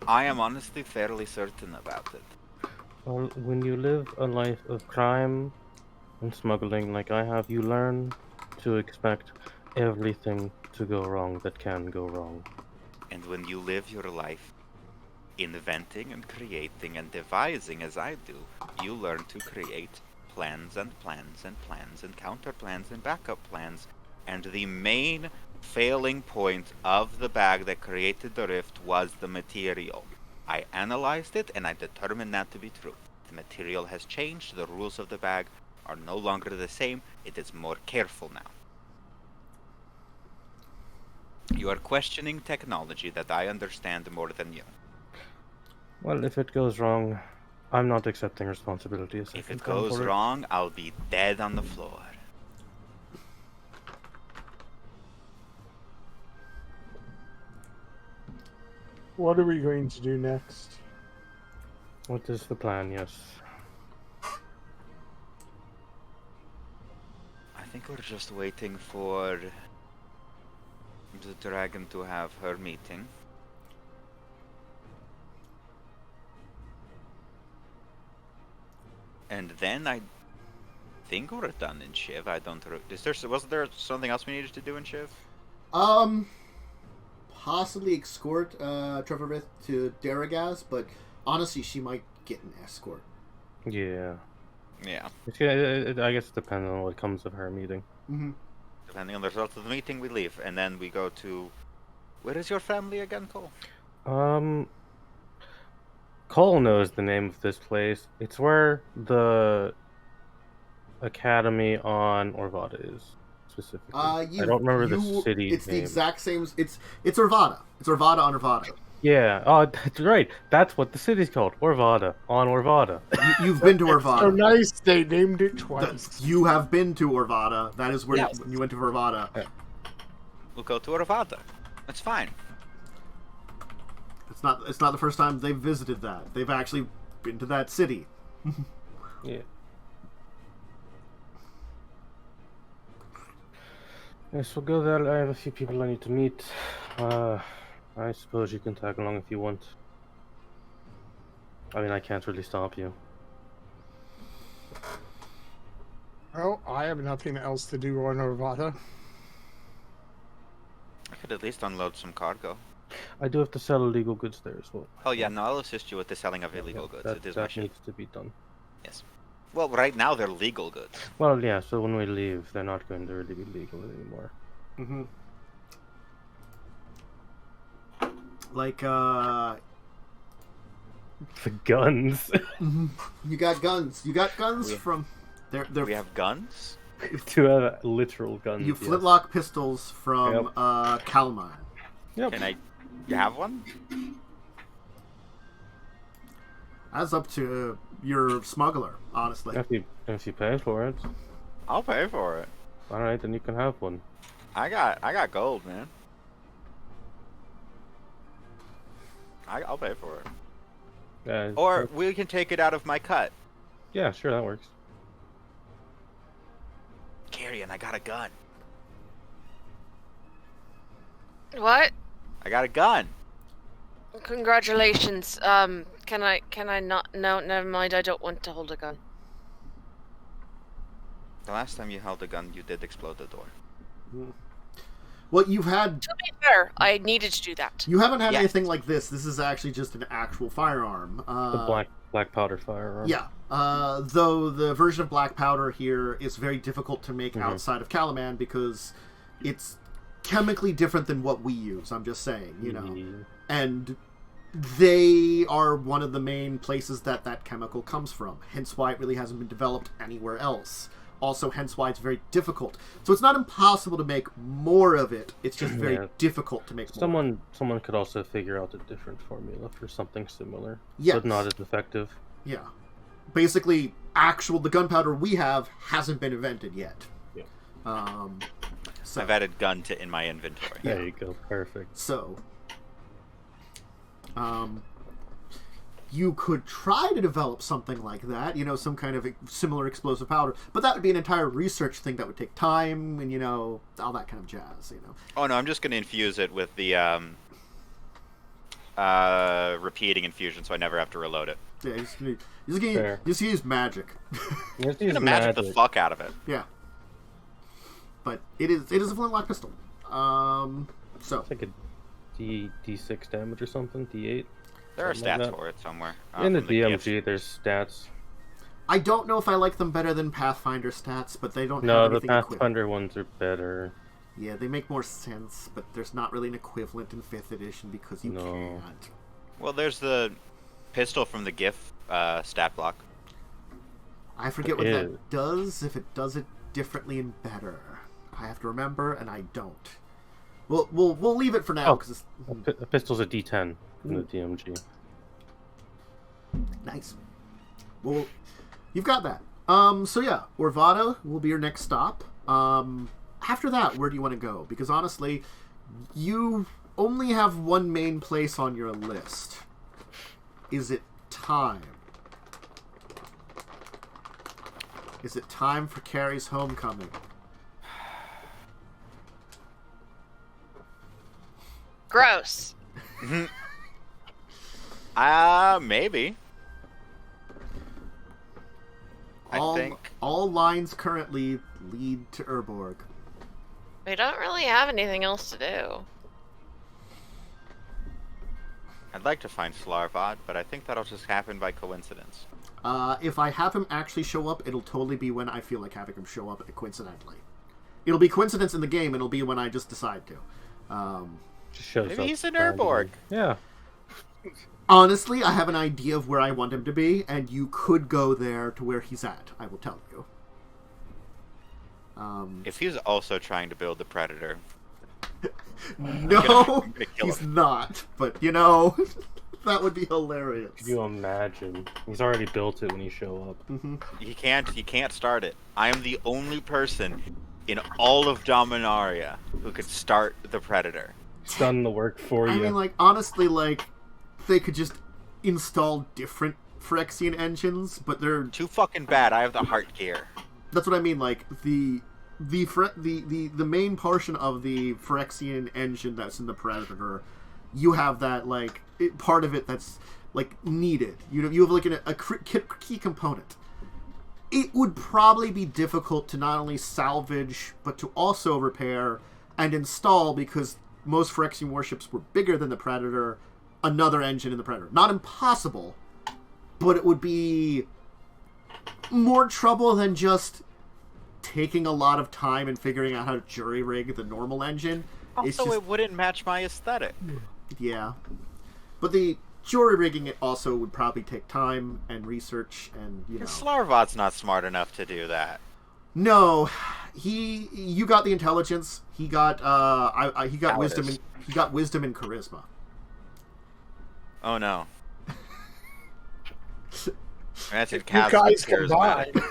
I am honestly fairly certain about it. well, when you live a life of crime and smuggling like I have, you learn to expect everything to go wrong that can go wrong. And when you live your life inventing and creating and devising as I do, you learn to create plans and plans and plans and counter plans and backup plans. And the main failing point of the bag that created the rift was the material. I analyzed it and I determined that to be true. The material has changed, the rules of the bag are no longer the same, it is more careful now. You are questioning technology that I understand more than you. Well, if it goes wrong, I'm not accepting responsibility a If second it time goes for it. wrong, I'll be dead on the floor. What are we going to do next? What is the plan? Yes. I think we're just waiting for the dragon to have her meeting. And then I think we're done in Shiv. I don't. Was there something else we needed to do in Shiv? Possibly escort Dracovin to Daragaz, but honestly, she might get an escort. Yeah. Yeah. I guess it depends on what comes of her meeting. Mm-hmm. Depending on the result of the meeting, we leave, and then we go to. Where is your family again, Cole? Cole knows the name of this place. It's where the academy on Orvada is, specifically. I don't remember the city It's name. the exact same. It's Orvada. It's Orvada on Orvada. Yeah. Oh, that's right. That's what the city's called. Orvada. On Orvada. You've been to Orvada. So nice, they named it twice. You have been to Orvada. That is where Yes. you went to Orvada. We'll go to Arvada. That's fine. It's not the first time they've visited that. They've actually been to that city. Yeah. Yes, we'll go there. I have a few people I need to meet. I suppose you can tag along if you want. I mean, I can't really stop you. Well, I have nothing else to do on Orvada. I could at least unload some cargo. I do have to sell illegal goods there as well. Oh yeah, no, I'll assist you with the selling of illegal goods. It is my That shit. needs to be done. Yes. Well, right now they're legal goods. Well, yeah, so when we leave, they're not going to really be legal anymore. Mm-hmm. Like, The guns. You got guns. You got guns from... They're We have guns? To have literal guns. You yes. flintlock pistols from Yep. Kalman. Yep. Can I have one? That's up to your smuggler, honestly. If you pay for it. I'll pay for it. Alright, then you can have one. I got gold, man. I'll pay for it. Or we can take it out of my cut. Yeah, sure, that works. Carrion, I got a gun. What? I got a gun. Congratulations. Can I not? No, never mind. I don't want to hold a gun. The last time you held a gun, you did explode the door. Well, you've had... To be fair, I needed to do that. You haven't had Yes. anything like this. This is actually just an actual firearm. The black powder firearm. Yeah. Though the version of black powder here is very difficult to make outside of Calaman because it's chemically different than what we use. I'm just saying, you know. And they are one of the main places that chemical comes from. Hence why it really hasn't been developed anywhere else. Also, hence why it's very difficult. So it's not impossible to make more of it. It's just very difficult to make more. Someone could also figure out a different formula for something similar, Yes. but not as effective. Yeah. Basically, the gunpowder we have hasn't been invented yet. Yeah. So, I've added gun in my inventory. Yeah. There you go. Perfect. So, you could try to develop something like that, you know, some kind of similar explosive powder, but that would be an entire research thing that would take time and, you know, all that kind of jazz, you know. Oh no, I'm just going to infuse it with the repeating infusion so I never have to reload it. Yeah, you just use magic. You have to I'm use going to magic the fuck out of it. Yeah. But it is a flintlock pistol. So It's like a D6 damage or something, D8. There are Something like stats that. for it somewhere. In the from DMG, gift. there's stats. I don't know if I like them better than Pathfinder stats, but they don't No, have the anything equivalent. Pathfinder ones are better. Yeah, they make more sense, but there's not really an equivalent in 5th edition because you No. can't. Well, there's the pistol from the GIF stat block. I forget what Ew. that does, if it does it differently and better. I have to remember, and I don't. We'll leave it for now, Oh, because a pistol's a D10 in the DMG. nice. Well, you've got that. So yeah, Orvada will be your next stop. After that, where do you want to go? Because honestly, you only have one main place on your list. Is it time? Is it time for Carrie's homecoming? Gross. Maybe. I think. All lines currently lead to Urborg. We don't really have anything else to do. I'd like to find Slarvad, but I think that'll just happen by coincidence. If I have him actually show up, it'll totally be when I feel like having him show up coincidentally. It'll be coincidence in the game, and it'll be when I just decide to. Just shows Maybe up he's in randomly. Urborg. Yeah. Honestly, I have an idea of where I want him to be, and you could go there to where he's at. I will tell you. If he's also trying to build the Predator, No, gonna kill he's him. not. But, you know, that would be hilarious. Could you imagine? He's already built it when you show up. he can't start it. I am the only person in all of Dominaria who could start the Predator. It's done the work for I you. mean, like, honestly, like, they could just install different Phyrexian engines, but they're... Too fucking bad. I have the heart gear. That's what I mean, like, the main portion of the Phyrexian engine that's in the Predator, you have that, like, part of it that's, like, needed. You have like, a key component. It would probably be difficult to not only salvage, but to also repair and install, because most Phyrexian warships were bigger than the Predator, another engine in the Predator. Not impossible, but it would be more trouble than just taking a lot of time and figuring out how to jury-rig the normal engine. It's Also, just, it wouldn't match my aesthetic. yeah. But the jury rigging it also would probably take time and research and, you know. Slarvot's not smart enough to do that. No, you got the intelligence. He got he got wisdom. He got wisdom and charisma. Oh no. That's You guys combined.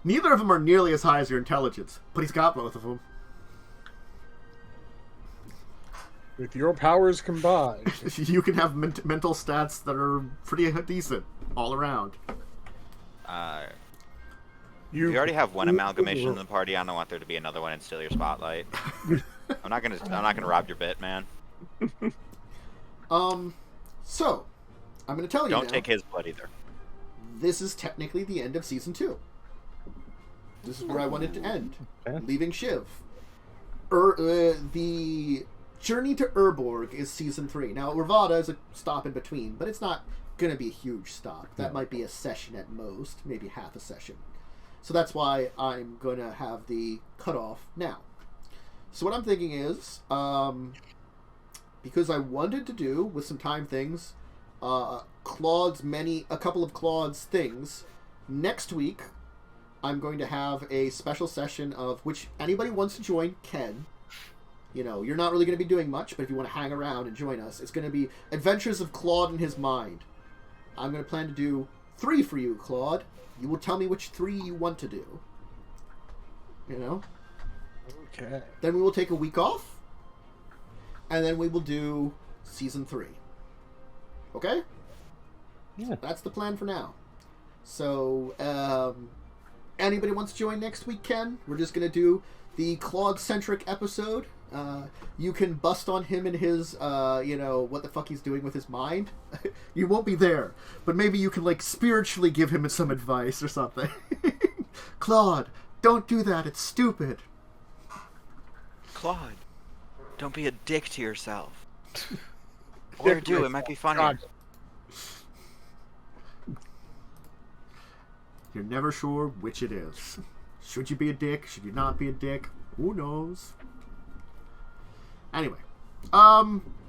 Neither of them are nearly as high as your intelligence, but he's got both of them. With your powers combined, You can have mental stats that are pretty decent all around. You already have one amalgamation in the party. I don't want there to be another one and steal your spotlight. I'm not gonna rob your bit, man. So I'm gonna tell you. Don't now, take his blood either. This is technically the end of season 2. This is where I wanted to end, leaving Shiv. The Journey to Urborg is season 3. Now Rivada is a stop in between, but it's not gonna be a huge stop. That might be a session at most, maybe half a session. So that's why I'm gonna have the cutoff now. So what I'm thinking is, because I wanted to do with some time things, a couple of Claud's things. Next week, I'm going to have a special session of which anybody wants to join can. You know, you're not really going to be doing much, but if you want to hang around and join us, it's going to be Adventures of Claud and His Mind. I'm going to plan to do 3 for you, Claud. You will tell me which 3 you want to do. You know? okay. Then we will take a week off, and then we will do season 3. Okay? Yeah. That's the plan for now. So, anybody wants to join next week, Ken? We're just going to do the Claude-centric episode. You can bust on him and his, what the fuck he's doing with his mind. You won't be there, but maybe you can, spiritually give him some advice or something. Claude, don't do that. It's stupid. Claude, don't be a dick to yourself. Or do, it might be funny. You're never sure which it is. Should you be a dick? Should you not be a dick? Who knows? Anyway,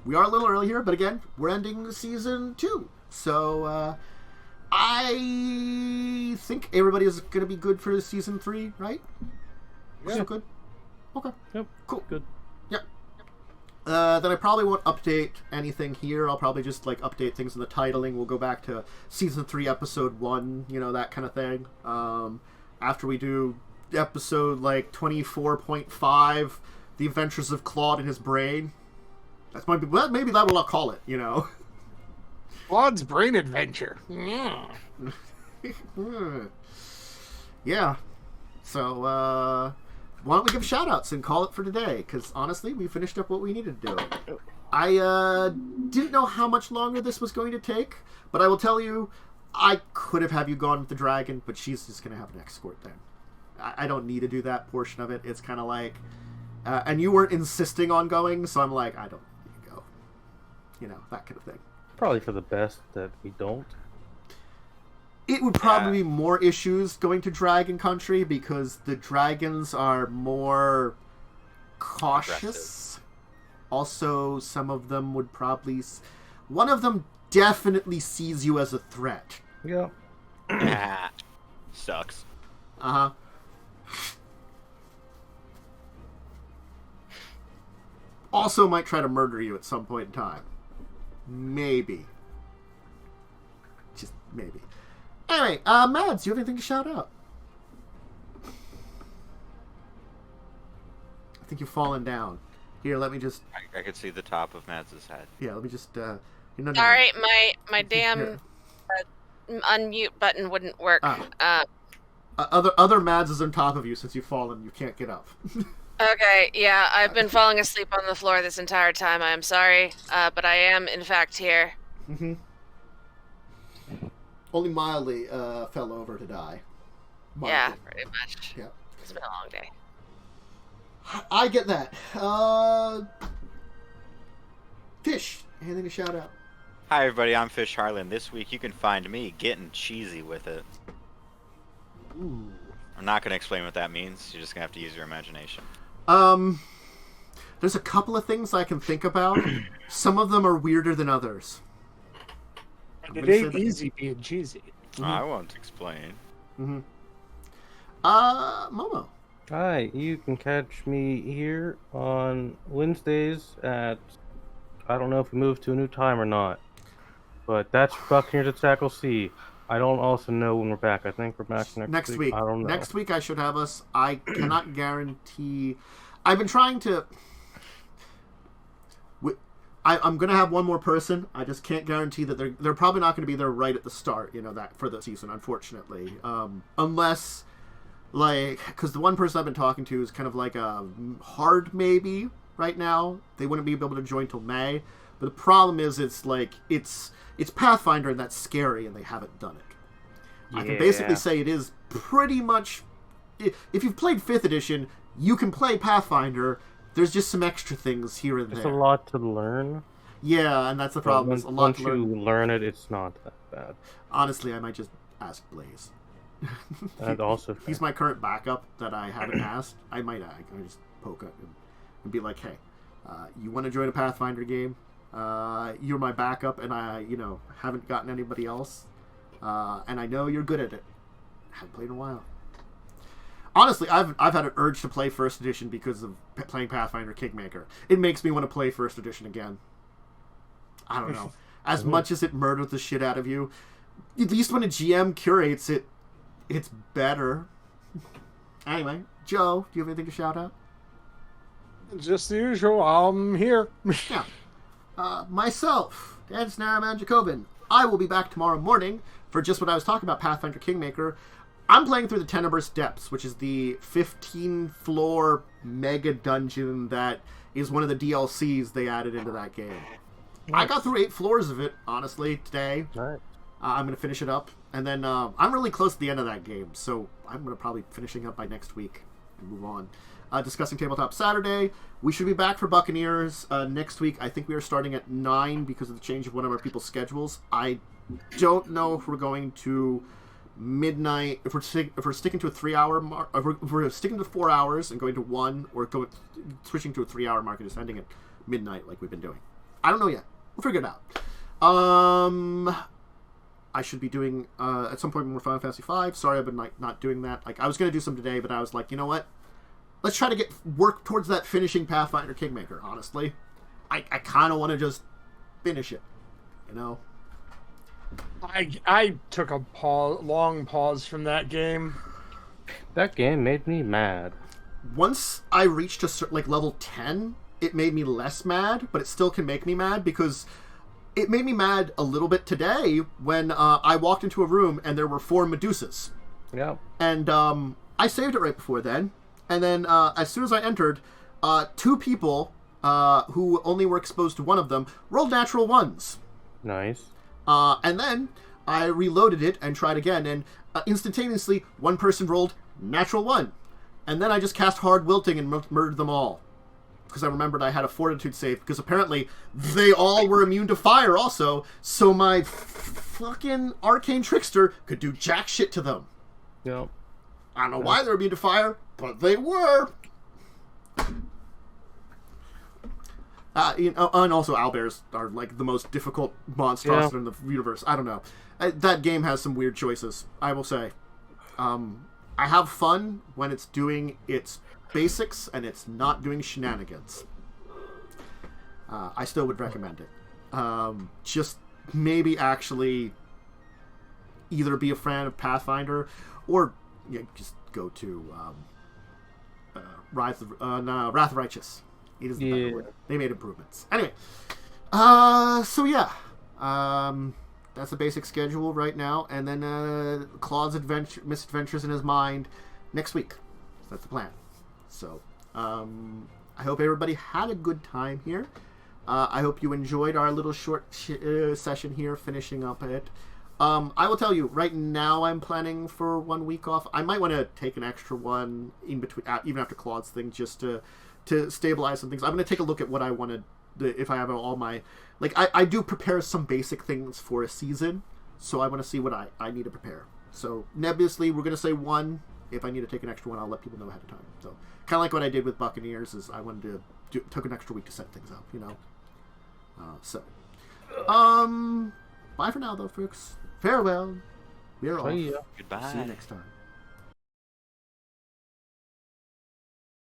we are a little early here, but again, we're ending season 2. So, I think everybody is going to be good for season 3, right? Yeah. So good? Okay. Yep. Cool. Good. Yep. Then I probably won't update anything here. I'll probably just, update things in the titling. We'll go back to season 3, episode 1, that kind of thing. After we do episode, 24.5... The Adventures of Claude and His Brain. Maybe that will I'll call it, Claude's Brain Adventure. Yeah. Yeah. So, why don't we give shout-outs and call it for today? Because, honestly, we finished up what we needed to do. I didn't know how much longer this was going to take, but I will tell you, I could have had you gone with the dragon, but she's just going to have an escort then. I don't need to do that portion of it. It's kind of like... and you weren't insisting on going, so I'm like, I don't need to go. That kind of thing. Probably for the best that we don't. It would probably be more issues going to Dragon Country because the dragons are more cautious. Aggressive. Also, some of them would probably... One of them definitely sees you as a threat. Yeah. Sucks. Uh-huh. Also might try to murder you at some point in time. Maybe. Just maybe. Anyway, Mads, do you have anything to shout out? I think you've fallen down. Here, let me just... I could see the top of Mads' head. Yeah, let me just... Sorry, my damn unmute button wouldn't work. Other Mads is on top of you since you've fallen. You can't get up. Okay, yeah, I've been falling asleep on the floor this entire time. I am sorry, but I am, in fact, here. Mm-hmm. Only mildly fell over to die. Mildly. Yeah, pretty much. Yeah. It's been a long day. I get that. Fish, anything to shout out? Hi everybody, I'm Fish Harlan. This week you can find me getting cheesy with it. Ooh. I'm not going to explain what that means. You're just going to have to use your imagination. There's a couple of things I can think about. Some of them are weirder than others. And it ain't easy being cheesy. I won't explain. Momo. Hi, you can catch me here on Wednesdays at, I don't know if we moved to a new time or not, but that's Buccaneers at Tackle C. I don't also know when we're back. I think we're back next week. I don't know. Next week I should have us. I cannot guarantee. I've been trying to. I'm going to have one more person. I just can't guarantee that they're probably not going to be there right at the start. That for the season, unfortunately, unless. Because the one person I've been talking to is kind of like a hard maybe right now. They wouldn't be able to join till May. But the problem is it's Pathfinder and that's scary and they haven't done it. Yeah. I can basically say it is pretty much... If you've played 5th edition, you can play Pathfinder. There's just some extra things here and there. It's a lot to learn. Yeah, and that's the problem. Once you learn it, it's not that bad. Honestly, I might just ask Blaze. And also, he's my current backup that I haven't asked. I might just poke at him and be like, "Hey, you want to join a Pathfinder game? You're my backup, and I, haven't gotten anybody else, and I know you're good at it. Haven't played in a while. Honestly, I've had an urge to play 1st edition because of playing Pathfinder Kingmaker. It makes me want to play 1st edition again. I don't know. As much as it murders the shit out of you, at least when a GM curates it, it's better. Anyway, Joe, do you have anything to shout out? Just the usual. I'm here. Yeah. Myself, Dan Snaraman Dracovin. I will be back tomorrow morning for just what I was talking about, Pathfinder Kingmaker. I'm playing through the Tenebrous Depths, which is the 15-floor mega dungeon that is one of the DLCs they added into that game. Nice. I got through 8 floors of it, honestly, today. Nice. I'm going to finish it up. And then I'm really close to the end of that game, so I'm going to probably finishing up by next week and move on. Discussing Tabletop Saturday. We should be back for Buccaneers next week. I think we are starting at 9 because of the change of one of our people's schedules. I don't know if we're going to midnight, if we're sticking to a 3-hour mark, if we're sticking to 4 hours and going to 1, or switching to a 3-hour mark and just ending at midnight like we've been doing. I don't know yet. We'll figure it out. I should be doing at some point more Final Fantasy V. Sorry, I've been not doing that. I was going to do some today, but I was like, you know what? Let's try to work towards that finishing Pathfinder Kingmaker. Honestly, I kind of want to just finish it. I took a long pause from that game. That game made me mad. Once I reached a certain level 10, it made me less mad, but it still can make me mad because it made me mad a little bit today when I walked into a room and there were 4 Medusas. Yeah. And I saved it right before then. And then as soon as I entered, 2 people who only were exposed to one of them rolled natural 1s. Nice. And then I reloaded it and tried again, and instantaneously one person rolled natural 1. And then I just cast Hard Wilting and murdered them all. Because I remembered I had a Fortitude save, because apparently they all were immune to fire also, so my fucking Arcane Trickster could do jack shit to them. Yep. I don't know why they were immune to fire, but they were. And also owlbears are the most difficult monstrosity in the universe. I don't know. That game has some weird choices, I will say. I have fun when it's doing its basics and it's not doing shenanigans. I still would recommend it. Just maybe actually either be a fan of Pathfinder or just go to Rath of Righteous. It is the better word. They made improvements. Anyway, so yeah, that's the basic schedule right now, and then Claud's misadventures in his mind next week. That's the plan. So I hope everybody had a good time here. I hope you enjoyed our little short session here, finishing up it. I will tell you, right now I'm planning for 1 week off. I might want to take an extra one in between, even after Claude's thing, just to stabilize some things. I'm going to take a look at what I want to, if I have all my, I do prepare some basic things for a season, so I want to see what I need to prepare. So, nebulously, we're going to say 1. If I need to take an extra one, I'll let people know ahead of time. So, kind of like what I did with Buccaneers, is I wanted to took an extra week to set things up, you know. Bye for now, though, folks. Farewell. We're off. Bye. Goodbye. See you next time.